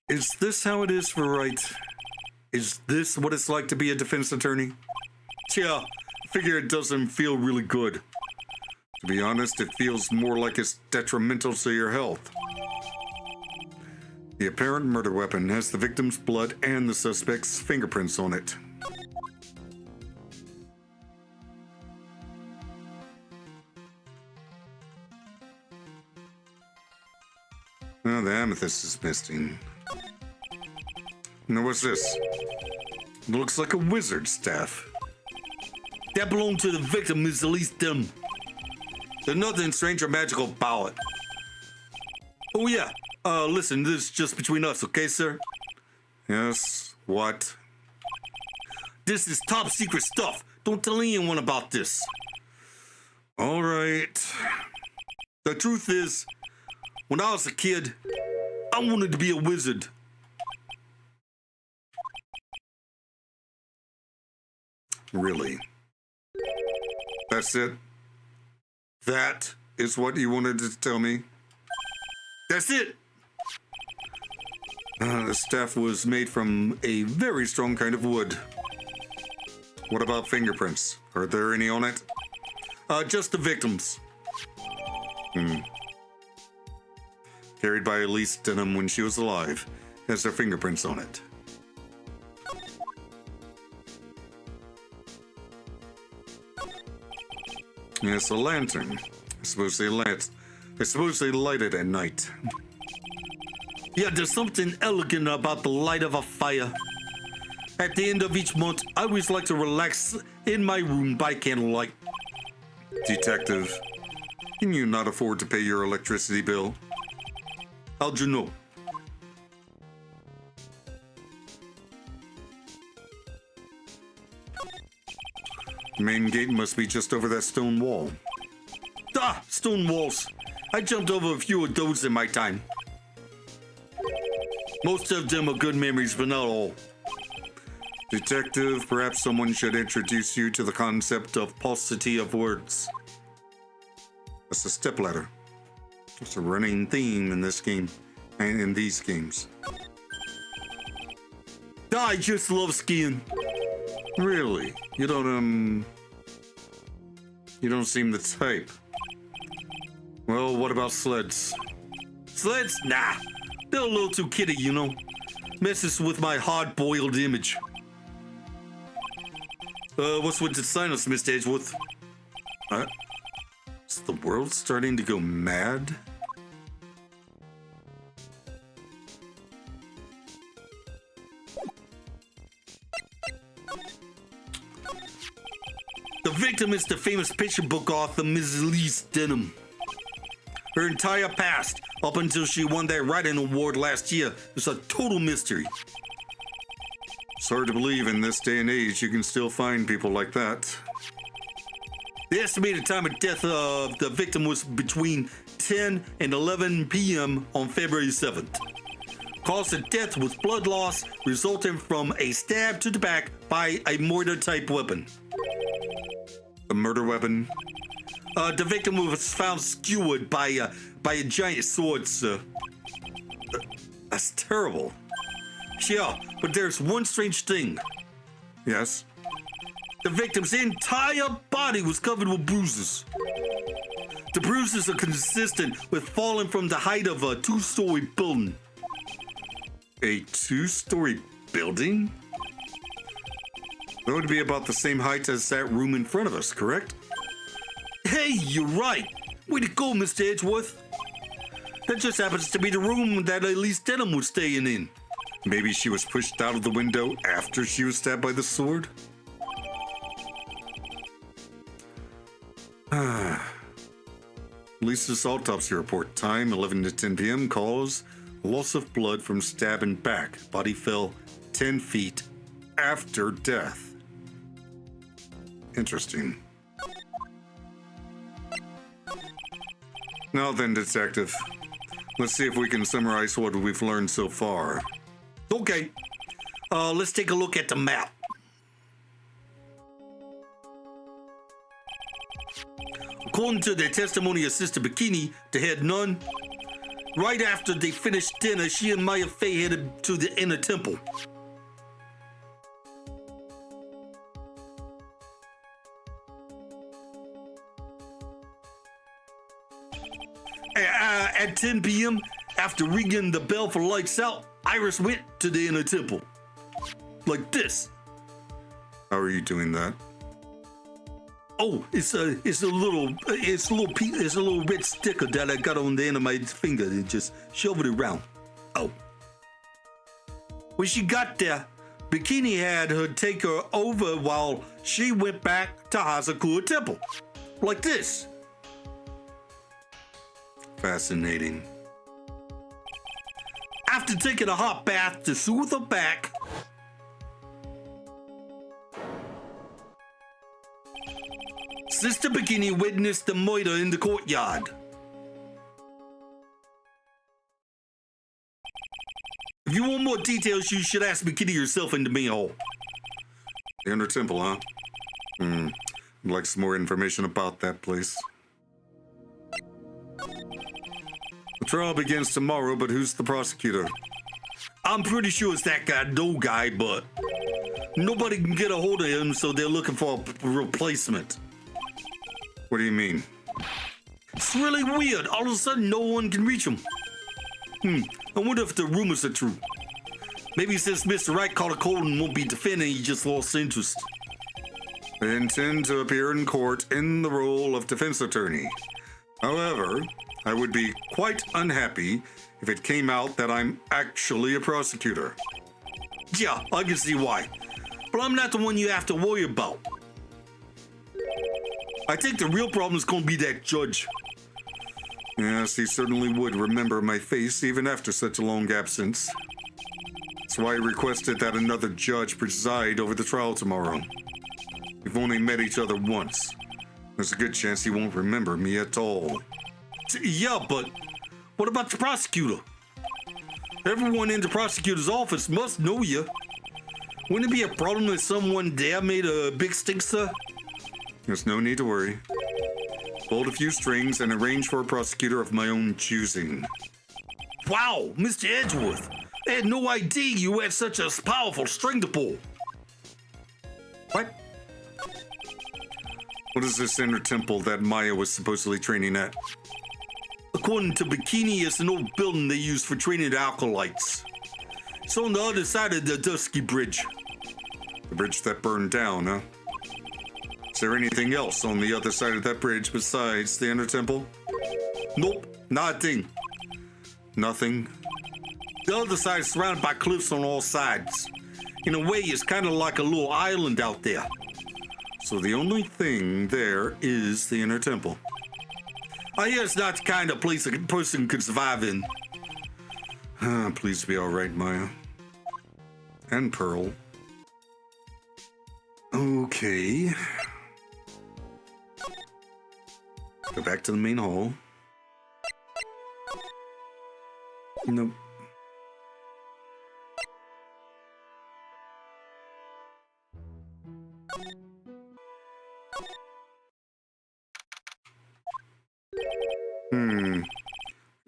Is this how it is for Wright? Is this what it's like to be a defense attorney? Yeah, I figure it doesn't feel really good. To be honest, it feels more like it's detrimental to your health. The apparent murder weapon has the victim's blood and the suspect's fingerprints on it. Oh, the amethyst is missing. Now what's this? It looks like a wizard's staff. that belonged to the victim is at least them. There's nothing strange or magical about it. Oh yeah, listen, this is just between us, okay, sir? Yes, what? This is top secret stuff. Don't tell anyone about this. All right. The truth is, when I was a kid, I wanted to be a wizard. Really? That's it? That is what you wanted to tell me? That's it. The staff was made from a very strong kind of wood. What about fingerprints? Are there any on it? Just the victims. carried by Elise Denham when she was alive, has their fingerprints on it. Yes, a lantern. I suppose they light it at night. Yeah, there's something elegant about the light of a fire. At the end of each month, I always like to relax in my room by candlelight. Detective, can you not afford to pay your electricity bill? How'd you know? The main gate must be just over that stone wall. Ah, stone walls. I jumped over a few of those in my time. Most of them are good memories, but not all. Detective, perhaps someone should introduce you to the concept of paucity of words. That's a stepladder. It's a running theme in this game and in these games. I just love skiing. Really? You don't seem the type. Well, what about sleds? Sleds? Nah. They're a little too kiddie, you know. Messes with my hard-boiled image. What's with the silence, Mr. Edgeworth? Is the world starting to go mad? The victim is the famous picture book author, Mrs. Elise Denham. Her entire past, up until she won that writing award last year, is a total mystery. It's hard to believe in this day and age you can still find people like that. The estimated time of death of the victim was between 10 and 11 p.m. on February 7th. Cause of death was blood loss resulting from a stab to the back by a mortar-type weapon. A murder weapon? The victim was found skewered by a giant sword, sir. That's terrible. Yeah, but there's one strange thing. Yes? The victim's entire body was covered with bruises. The bruises are consistent with falling from the height of a two-story building. A two-story building? That would be about the same height as that room in front of us, correct? Hey, you're right. Way to go, Mr. Edgeworth. That just happens to be the room that Elise Denham was staying in. Maybe she was pushed out of the window after she was stabbed by the sword? Lisa's autopsy report. Time 11 to 10 p.m. Cause loss of blood from stab and back. Body fell 10 feet after death. Interesting. Now then, detective. Let's see if we can summarize what we've learned so far. Okay. Let's take a look at the map. According to the testimony of Sister Bikini, the head nun, right after they finished dinner, she and Maya Fey headed to the inner temple. At 10 p.m., after ringing the bell for lights out, Iris went to the inner temple. Like this. How are you doing that? Oh, it's a little red sticker that I got on the end of my finger and just shoved it around. Oh. When she got there, Bikini had her take her over while she went back to Hazakura Temple. Like this. Fascinating. After taking a hot bath to soothe her back, Sister Bikini witnessed the murder in the courtyard. If you want more details, you should ask Bikini yourself in the main hall. The Inner Temple, huh? I'd like some more information about that place. The trial begins tomorrow, but who's the prosecutor? I'm pretty sure it's that guy, no guy, but nobody can get a hold of him, so they're looking for a replacement. What do you mean? It's really weird. All of a sudden, no one can reach him. I wonder if the rumors are true. Maybe since Mr. Wright caught a cold and won't be defending, he just lost interest. I intend to appear in court in the role of defense attorney. However, I would be quite unhappy if it came out that I'm actually a prosecutor. Yeah, I can see why. But I'm not the one you have to worry about. I think the real problem is going to be that judge. Yes, he certainly would remember my face even after such a long absence. That's why I requested that another judge preside over the trial tomorrow. We've only met each other once. There's a good chance he won't remember me at all. Yeah, but what about the prosecutor? Everyone in the prosecutor's office must know you. Wouldn't it be a problem if someone there made a big stink, sir? There's no need to worry. Pulled a few strings and arranged for a prosecutor of my own choosing. Wow, Mr. Edgeworth. I had no idea you had such a powerful string to pull. What? What is this inner temple that Maya was supposedly training at? According to Bikini, it's an old building they use for training the acolytes. It's on the other side of the Dusky Bridge. The bridge that burned down, huh? Is there anything else on the other side of that bridge besides the inner temple? Nope, nothing. Nothing? The other side is surrounded by cliffs on all sides. In a way, it's kind of like a little island out there. So the only thing there is the inner temple. I hear it's not the kind of place a person could survive in. Please be all right, Maya. And Pearl. Okay. Go back to the main hall. Nope.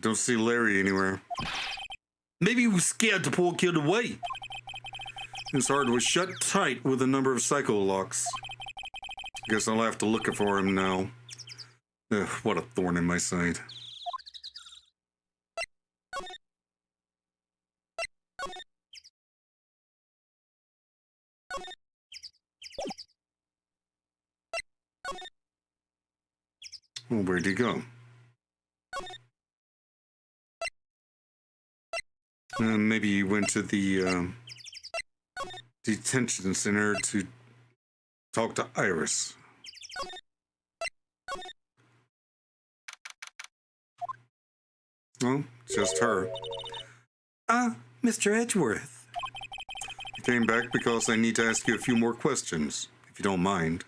Don't see Larry anywhere. Maybe he was scared the poor kid away. His heart was shut tight with a number of psycho locks. Guess I'll have to look for him now. Ugh, what a thorn in my side. Well, where'd he go? Maybe he went to the detention center to talk to Iris. Well, just her. Mr. Edgeworth. I came back because I need to ask you a few more questions, if you don't mind.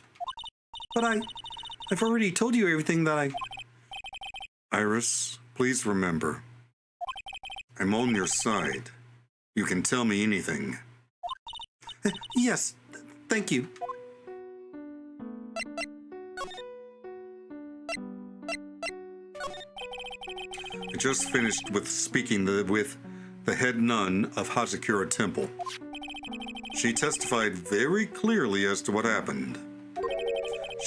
But I've already told you everything that Iris, please remember, I'm on your side. You can tell me anything. Yes, thank you. I just finished with speaking with the head nun of Hazakura Temple. She testified very clearly as to what happened.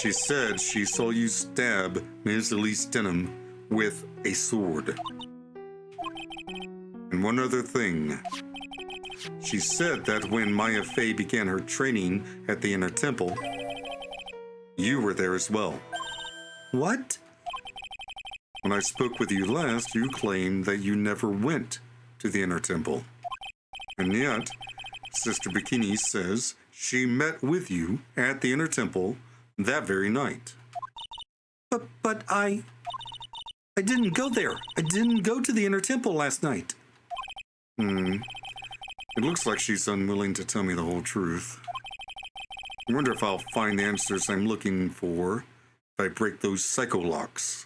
She said she saw you stab Ms. Elise Denham with a sword. And one other thing. She said that when Maya Fey began her training at the Inner Temple, you were there as well. What? When I spoke with you last, you claimed that you never went to the Inner Temple. And yet, Sister Bikini says she met with you at the Inner Temple that very night. But I didn't go there. I didn't go to the Inner Temple last night. It looks like she's unwilling to tell me the whole truth. I wonder if I'll find the answers I'm looking for if I break those psycho locks.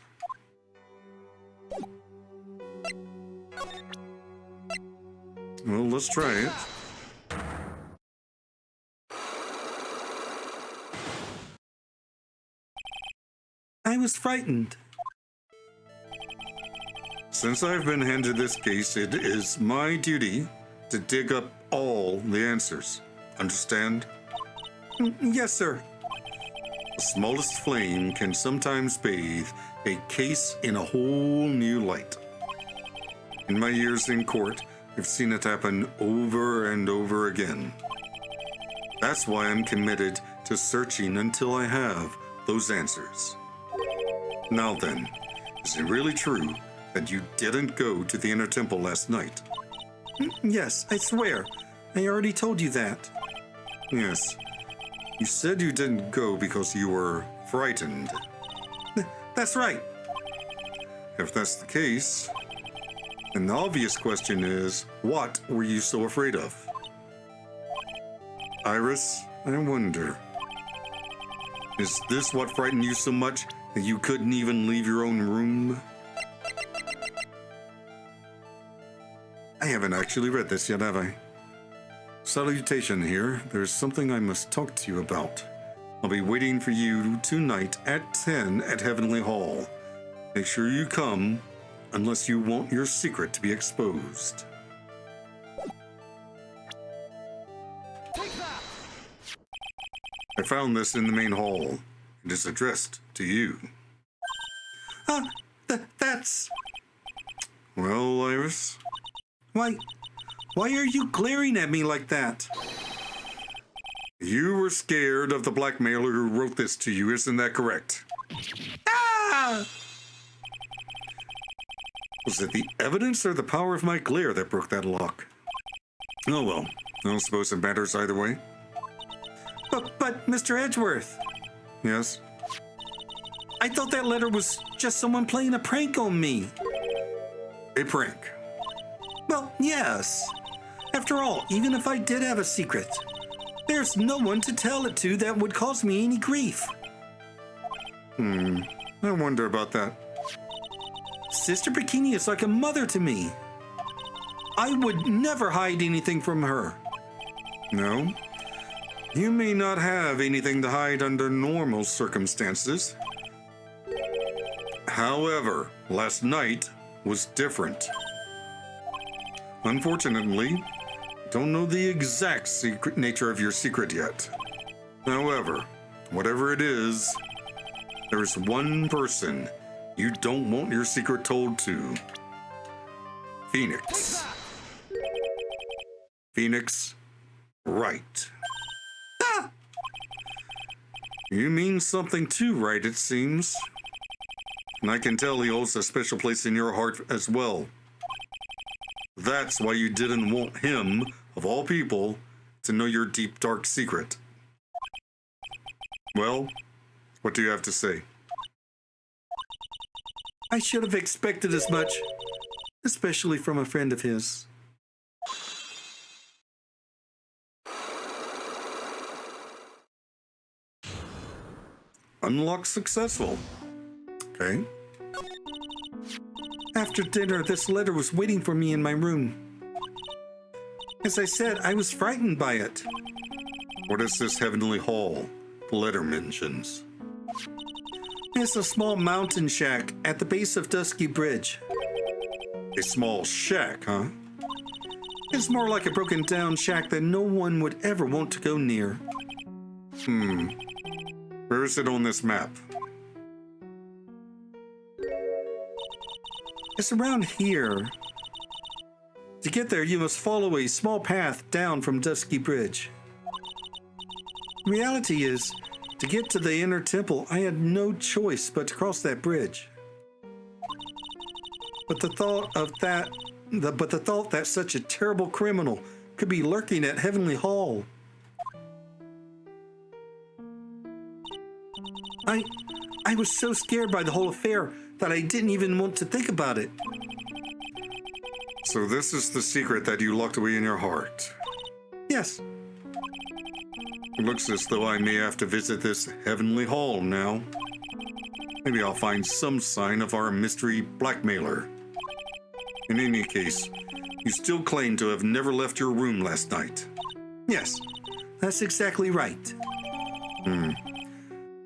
Well, let's try it. I was frightened. Since I've been handed this case, it is my duty to dig up all the answers. Understand? Yes, sir. The smallest flame can sometimes bathe a case in a whole new light. In my years in court, I've seen it happen over and over again. That's why I'm committed to searching until I have those answers. Now then, is it really true that you didn't go to the inner temple last night? Yes, I swear. I already told you that. Yes. You said you didn't go because you were frightened. That's right. If that's the case, then the obvious question is, what were you so afraid of? Iris, I wonder, is this what frightened you so much that you couldn't even leave your own room? I haven't actually read this yet, have I? Salutation here. There's something I must talk to you about. I'll be waiting for you tonight at 10 at Heavenly Hall. Make sure you come, unless you want your secret to be exposed. I found this in the main hall. It is addressed to you. That's... Well, Iris? Why are you glaring at me like that? You were scared of the blackmailer who wrote this to you, isn't that correct? Ah! Was it the evidence or the power of my glare that broke that lock? Oh well, I don't suppose it matters either way. But Mr. Edgeworth, Yes? I thought that letter was just someone playing a prank on me. A prank. Well, yes. After all, even if I did have a secret, there's no one to tell it to that would cause me any grief. I wonder about that. Sister Bikini is like a mother to me. I would never hide anything from her. No? You may not have anything to hide under normal circumstances. However, last night was different. Unfortunately, don't know the exact nature of your secret yet. However, whatever it is, there is one person you don't want your secret told to. Phoenix. Phoenix Wright. Ah! You mean something too, right, it seems. And I can tell he holds a special place in your heart as well. That's why you didn't want him, of all people, to know your deep, dark secret. Well, what do you have to say? I should have expected as much, especially from a friend of his. Unlock successful. Okay. After dinner, this letter was waiting for me in my room. As I said, I was frightened by it. What is this heavenly hall the letter mentions? It's a small mountain shack at the base of Dusky Bridge. A small shack, huh? It's more like a broken down shack that no one would ever want to go near. Where is it on this map? It's around here. To get there, you must follow a small path down from Dusky Bridge. Reality is, to get to the inner temple, I had no choice but to cross that bridge. But the thought that such a terrible criminal could be lurking at Heavenly Hall. I was so scared by the whole affair that I didn't even want to think about it. So this is the secret that you locked away in your heart. Yes, It looks as though I may have to visit this heavenly hall now. Maybe I'll find some sign of our mystery blackmailer. In any case, you still claim to have never left your room last night. yes, that's exactly right.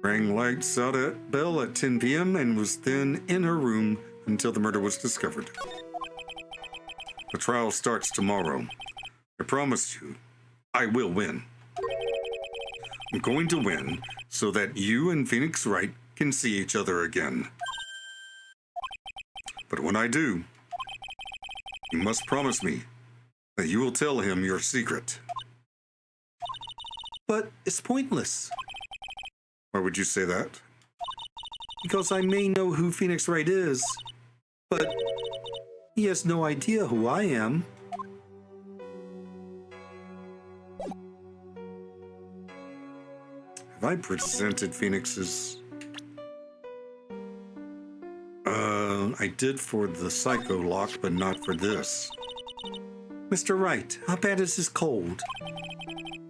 Rang lights out at bell at 10 p.m. and was then in her room until the murder was discovered. The trial starts tomorrow. I promise you, I will win. I'm going to win so that you and Phoenix Wright can see each other again. But when I do, You must promise me that you will tell him your secret. But it's pointless, Why would you say that? because I may know who Phoenix Wright is, but he has no idea who I am. Have I presented Phoenix's... I did for the Psycho Lock, but not for this. Mr. Wright, how bad is his cold?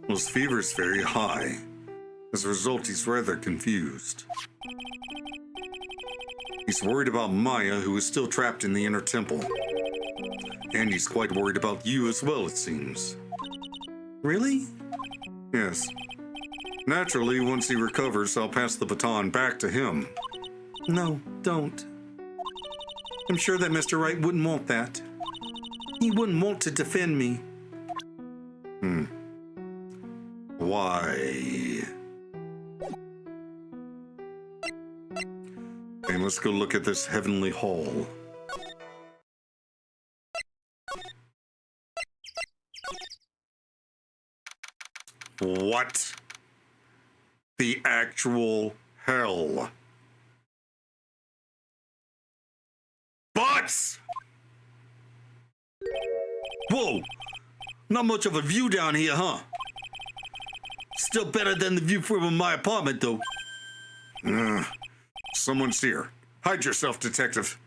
Well, his fever is very high. As a result, he's rather confused. He's worried about Maya, who is still trapped in the inner temple. And he's quite worried about you as well, it seems. Really? Yes. Naturally, once he recovers, I'll pass the baton back to him. No, don't. I'm sure that Mr. Wright wouldn't want that. He wouldn't want to defend me. Why? Okay, let's go look at this heavenly hall. What the actual hell? Butts! Whoa! Not much of a view down here, huh? Still better than the view from my apartment, though. Someone's here. Hide yourself, detective.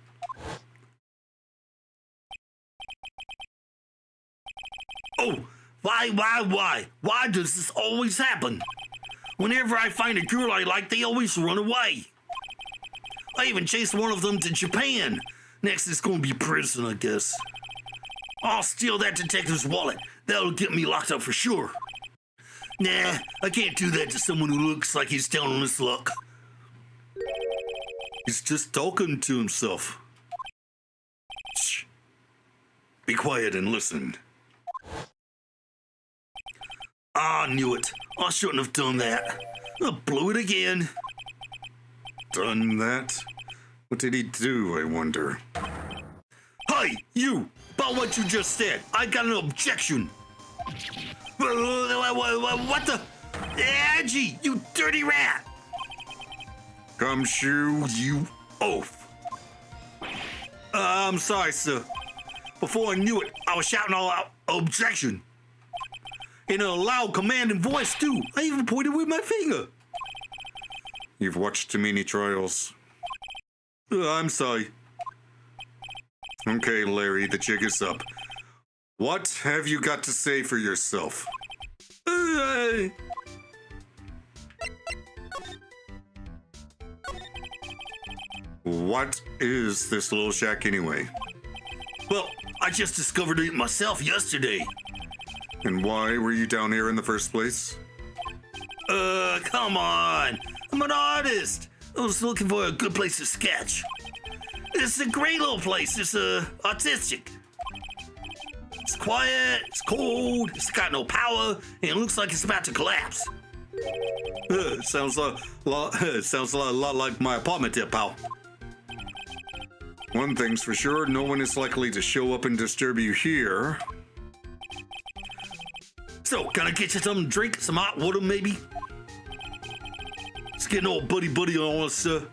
Oh, why? Why does this always happen? Whenever I find a girl I like, they always run away. I even chased one of them to Japan. Next it's gonna be prison, I guess. I'll steal that detective's wallet. That'll get me locked up for sure. Nah, I can't do that to someone who looks like he's down on his luck. He's just talking to himself. Shh. Be quiet and listen. I knew it. I shouldn't have done that. I blew it again. Done that? What did he do, I wonder? Hey, you! About what you just said, I got an objection. What the? Angie, you dirty rat! Gumshoe, you oaf. I'm sorry, sir. Before I knew it, I was shouting all out objection. In a loud, commanding voice, too. I even pointed with my finger. You've watched too many trials. I'm sorry. Okay, Larry, the jig is up. What have you got to say for yourself? What is this little shack anyway? Well, I just discovered it myself yesterday. And why were you down here in the first place? Come on. I'm an artist. I was looking for a good place to sketch. It's a great little place. It's artistic. It's quiet, it's cold, it's got no power, and it looks like it's about to collapse. Sounds a lot like my apartment there, pal. One thing's for sure, no one is likely to show up and disturb you here. So, can I get you something to drink? Some hot water, maybe? It's getting all buddy on us, sir.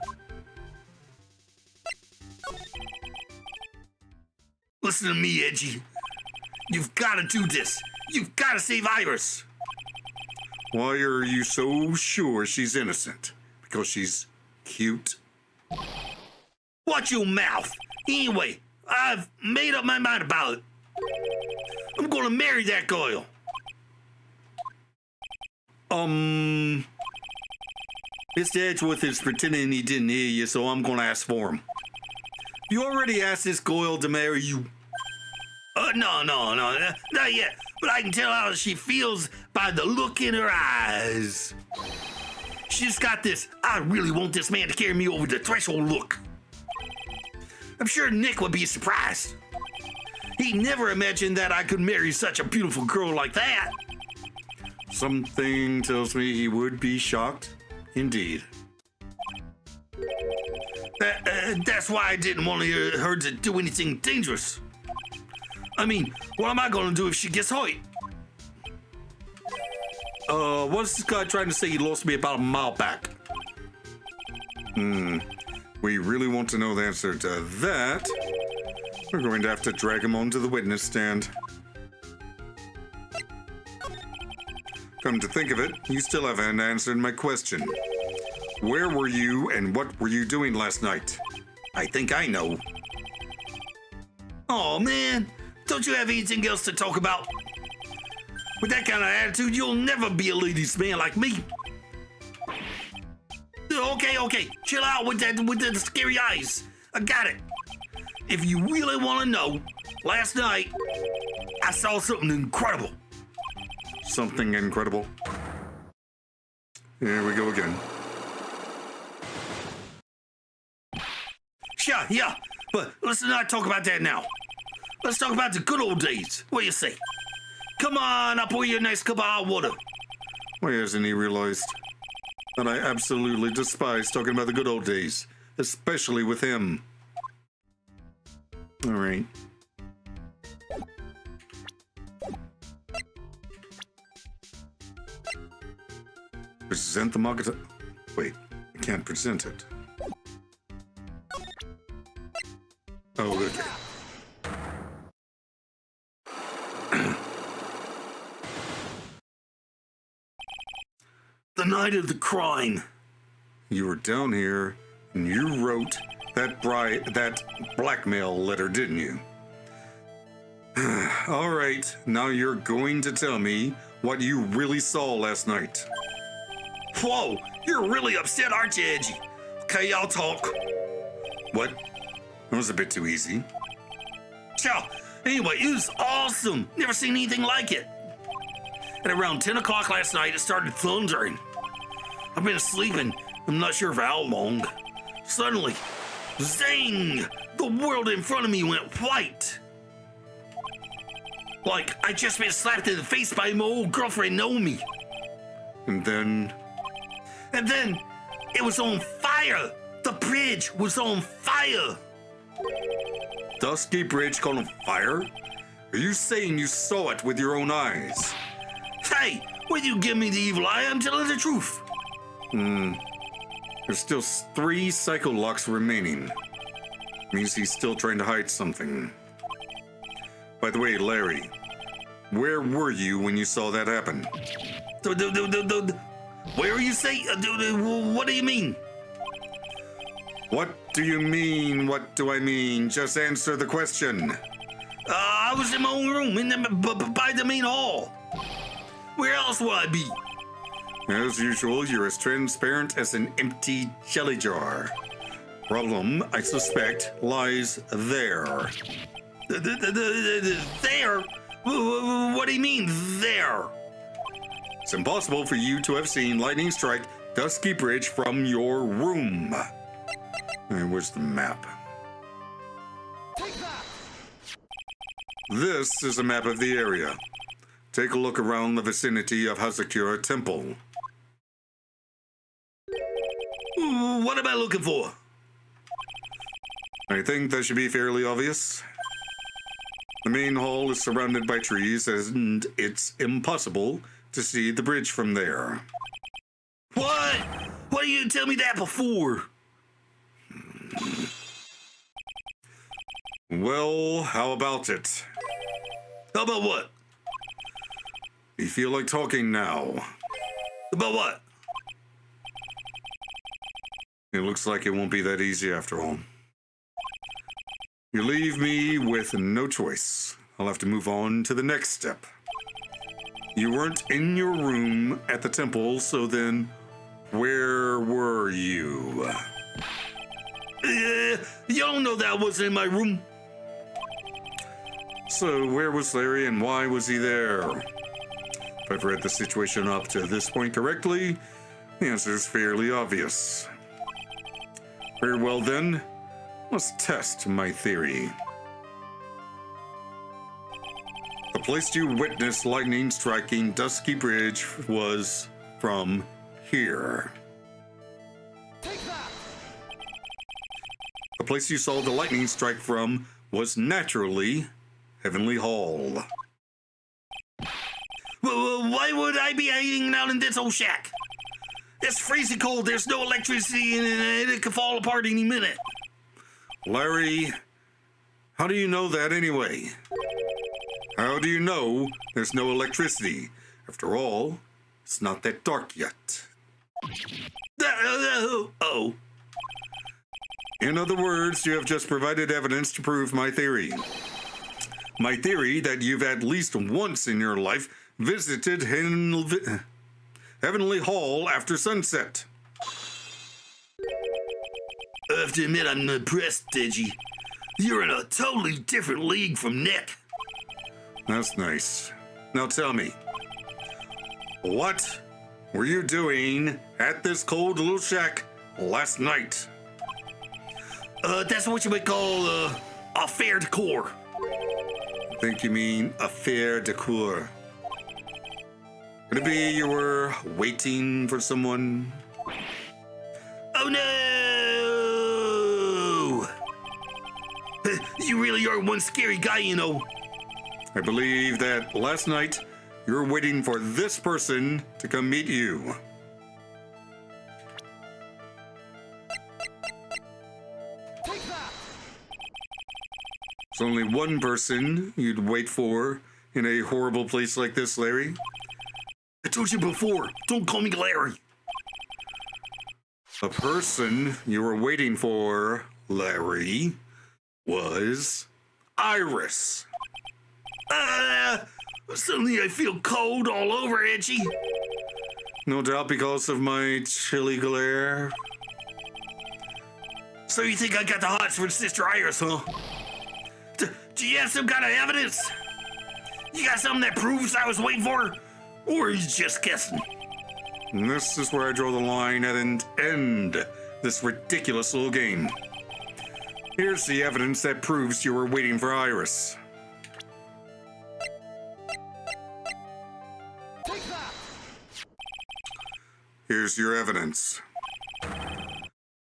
Listen to me, Edgy. You've got to do this. You've got to save Iris. Why are you so sure she's innocent? Because she's cute? Watch your mouth. Anyway, I've made up my mind about it. I'm gonna marry that girl. Mr. Edgeworth is pretending he didn't hear you, so I'm gonna ask for him. You already asked this girl to marry you. No, not yet. But I can tell how she feels by the look in her eyes. She's got this, I really want this man to carry me over the threshold look. I'm sure Nick would be surprised. He never imagined that I could marry such a beautiful girl like that. Something tells me he would be shocked. Indeed. That's why I didn't want her to do anything dangerous. I mean, what am I gonna do if she gets hurt? What's this guy trying to say? He lost me about a mile back. We really want to know the answer to that. We're going to have to drag him onto the witness stand. Come to think of it, you still haven't answered my question. Where were you and what were you doing last night? I think I know. Oh man, don't you have anything else to talk about? With that kind of attitude, you'll never be a ladies' man like me. Okay, chill out with the scary eyes. I got it. If you really want to know, last night I saw something incredible. Something incredible. Here we go again. Sure, yeah, but let's not talk about that now. Let's talk about the good old days. What do you say? Come on, I'll pour you a nice cup of hot water. Why hasn't he realized that I absolutely despise talking about the good old days, especially with him? All right. Present the manga. Wait, I can't present it. Oh, okay. The night of the crime. You were down here and you wrote that blackmail letter, didn't you? All right, now you're going to tell me what you really saw last night. Whoa, you're really upset, aren't you, Edgy? Okay, I'll talk. What? That was a bit too easy. Ciao. Anyway, it was awesome. Never seen anything like it. At around 10 o'clock last night, it started thundering. I've been sleeping. I'm not sure for how long. Suddenly, zing! The world in front of me went white. Like I just been slapped in the face by my old girlfriend Naomi. And then it was on fire. The bridge was on fire. Dusky Bridge caught on fire? Are you saying you saw it with your own eyes? Hey, when you give me the evil eye, I'm telling the truth. There's still 3 psycho locks remaining. Means he's still trying to hide something. By the way, Larry, where were you when you saw that happen? Where you say? What do you mean? What do you mean? What do I mean? Just answer the question. I was in my own room by the main hall. Where else would I be? As usual, you're as transparent as an empty jelly jar. Problem, I suspect, lies there. There? What do you mean, there? It's impossible for you to have seen lightning strike Dusky Bridge from your room. Where's the map? This is a map of the area. Take a look around the vicinity of Hazakura Temple. What am I looking for? I think that should be fairly obvious. The main hall is surrounded by trees, and it's impossible to see the bridge from there. What? Why didn't you tell me that before? Well, how about it? How about what? You feel like talking now? About what? It looks like it won't be that easy after all. You leave me with no choice. I'll have to move on to the next step. You weren't in your room at the temple, so then where were you? You don't know that I wasn't in my room. So where was Larry and why was he there? If I've read the situation up to this point correctly, the answer is fairly obvious. Very well then, let's test my theory. The place you witnessed lightning striking Dusky Bridge was from here. The place you saw the lightning strike from was naturally Heavenly Hall. Well, why would I be hanging out in this old shack? It's freezing cold. There's no electricity and it could fall apart any minute. Larry, how do you know that anyway? How do you know there's no electricity? After all, it's not that dark yet. Oh. In other words, you have just provided evidence to prove my theory. My theory that you've at least once in your life visited Heavenly Hall after sunset. I have to admit, I'm impressed, Digi. You're in a totally different league from Nick. That's nice. Now tell me, what were you doing at this cold little shack last night? That's what you would call a fair decor. I think you mean affaire de cour. Could it be you were waiting for someone? Oh no! You really are one scary guy, you know. I believe that last night you were waiting for this person to come meet you. There's only one person you'd wait for in a horrible place like this, Larry. I told you before, don't call me Larry. The person you were waiting for, Larry, was Iris. Suddenly I feel cold all over, Edgy. No doubt because of my chilly glare. So you think I got the hots for Sister Iris, huh? Do you have some kind of evidence? You got something that proves I was waiting for her? Or are you just guessing? And this is where I draw the line and end this ridiculous little game. Here's the evidence that proves you were waiting for Iris. Here's your evidence.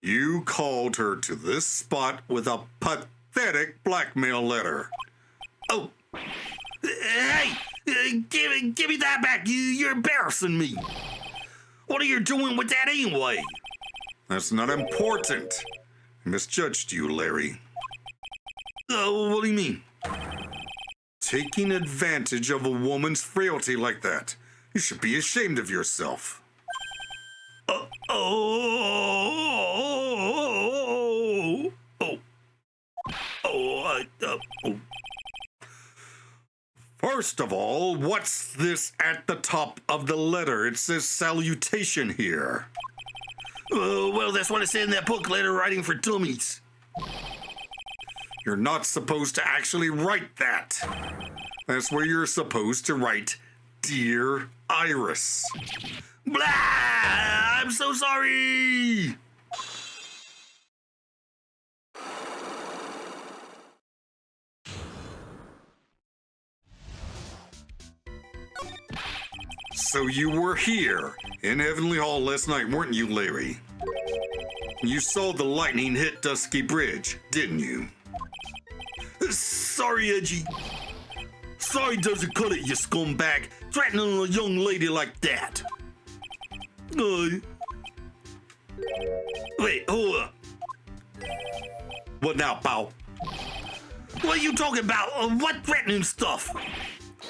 You called her to this spot with a pathetic blackmail letter. Oh, hey, give me that back. You're embarrassing me. What are you doing with that anyway? That's not important. I misjudged you, Larry. What do you mean? Taking advantage of a woman's frailty like that. You should be ashamed of yourself. First of all, what's this at the top of the letter? It says salutation here. Well, that's what it said in that book, Letter Writing for Dummies. You're not supposed to actually write that. That's where you're supposed to write, Dear Iris. Blah! I'm so sorry! So you were here in Heavenly Hall last night, weren't you, Larry? You saw the lightning hit Dusky Bridge, didn't you? Sorry, Edgy. Sorry doesn't cut it, you scumbag. Threatening a young lady like that. Wait, hold up. What now, pal? What are you talking about? What threatening stuff?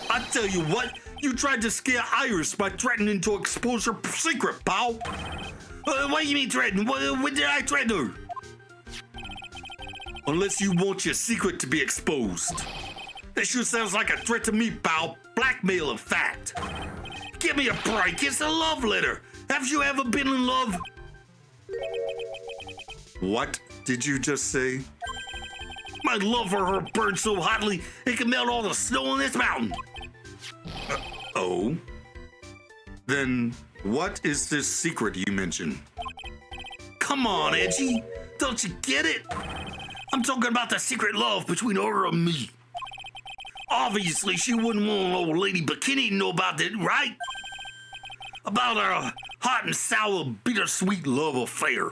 I tell you what, you tried to scare Iris by threatening to expose her secret, pal. What do you mean threaten? When did I threaten her? Unless you want your secret to be exposed. That sure sounds like a threat to me, pal. Blackmail, in fact. Give me a break. It's a love letter. Have you ever been in love? What did you just say? My love for her burned so hotly it can melt all the snow on this mountain. Oh? Then what is this secret you mentioned? Come on, Edgy. Don't you get it? I'm talking about the secret love between her and me. Obviously, she wouldn't want an old lady bikini to know about it, right? About our hot and sour, bittersweet love affair.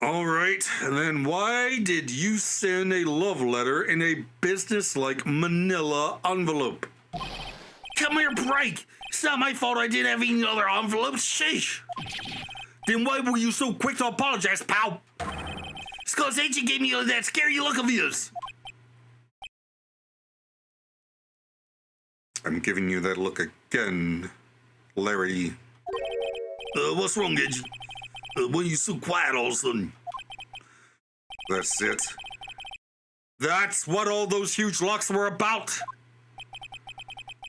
All right, and then why did you send a love letter in a business-like manila envelope? Come here, break. It's not my fault I didn't have any other envelopes. Sheesh. Then why were you so quick to apologize, pal? It's because Agent gave me that scary look of his. I'm giving you that look again, Larry. What's wrong, Agent? Why are you so quiet all of a sudden? That's it. That's what all those huge locks were about.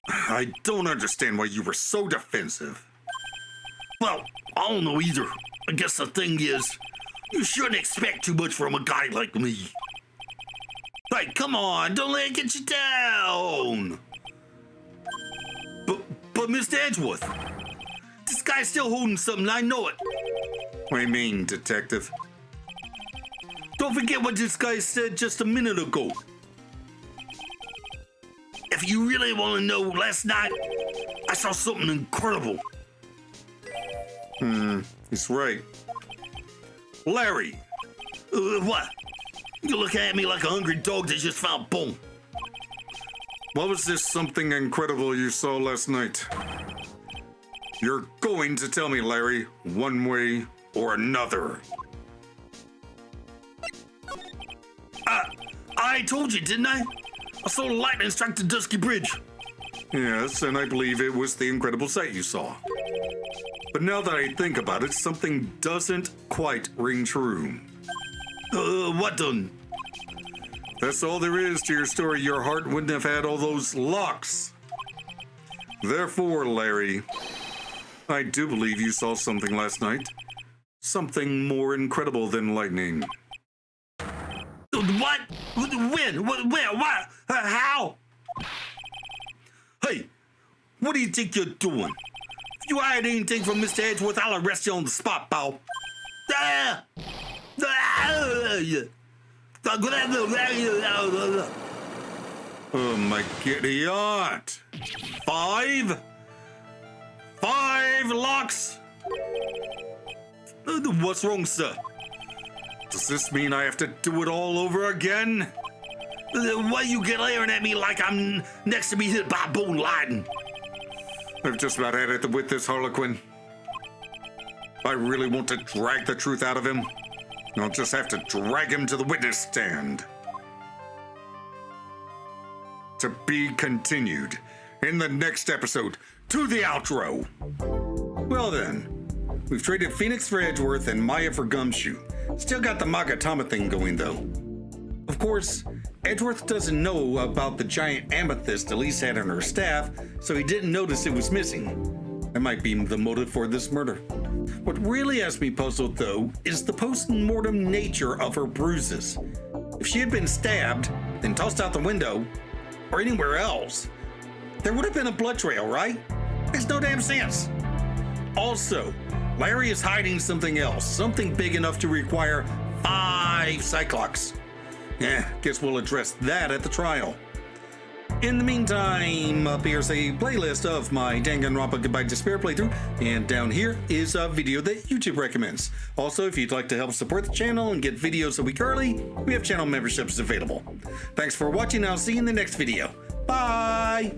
I don't understand why you were so defensive. Well, I don't know either. I guess the thing is, you shouldn't expect too much from a guy like me. Hey, come on, don't let it get you down. But Mr. Edgeworth, this guy's still holding something, I know it. What do you mean, detective? Don't forget what this guy said just a minute ago. If you really want to know, last night, I saw something incredible. He's right. Larry! What? You looking at me like a hungry dog that just found bone. What was this something incredible you saw last night? You're going to tell me, Larry, one way or another. I told you, didn't I? I saw lightning strike the Dusky Bridge. Yes, and I believe it was the incredible sight you saw. But now that I think about it, something doesn't quite ring true. What done? That's all there is to your story. Your heart wouldn't have had all those locks. Therefore, Larry, I do believe you saw something last night. Something more incredible than lightning. What? When? Where? What? How? Hey, what do you think you're doing? If you hide anything from Mr. Edgeworth, I'll arrest you on the spot, pal. Oh my giddy aunt! 5 locks? What's wrong, sir? Does this mean I have to do it all over again? Why you glaring at me like I'm next to be hit by a bone lightning? I've just about had it with this Harlequin. I really want to drag the truth out of him. I'll just have to drag him to the witness stand. To be continued in the next episode. To the outro. Well then, we've traded Phoenix for Edgeworth and Maya for Gumshoe. Still got the Magatama thing going though. Of course, Edgeworth doesn't know about the giant amethyst Elise had on her staff, so he didn't notice it was missing. That might be the motive for this murder. What really has me puzzled though is the post-mortem nature of her bruises. If she had been stabbed, then tossed out the window, or anywhere else, there would have been a blood trail, right? Makes no damn sense. Also, Larry is hiding something else, something big enough to require 5 Cyclops. Guess we'll address that at the trial. In the meantime, up here's a playlist of my Danganronpa Goodbye Despair playthrough, and down here is a video that YouTube recommends. Also, if you'd like to help support the channel and get videos a week early, we have channel memberships available. Thanks for watching, I'll see you in the next video. Bye!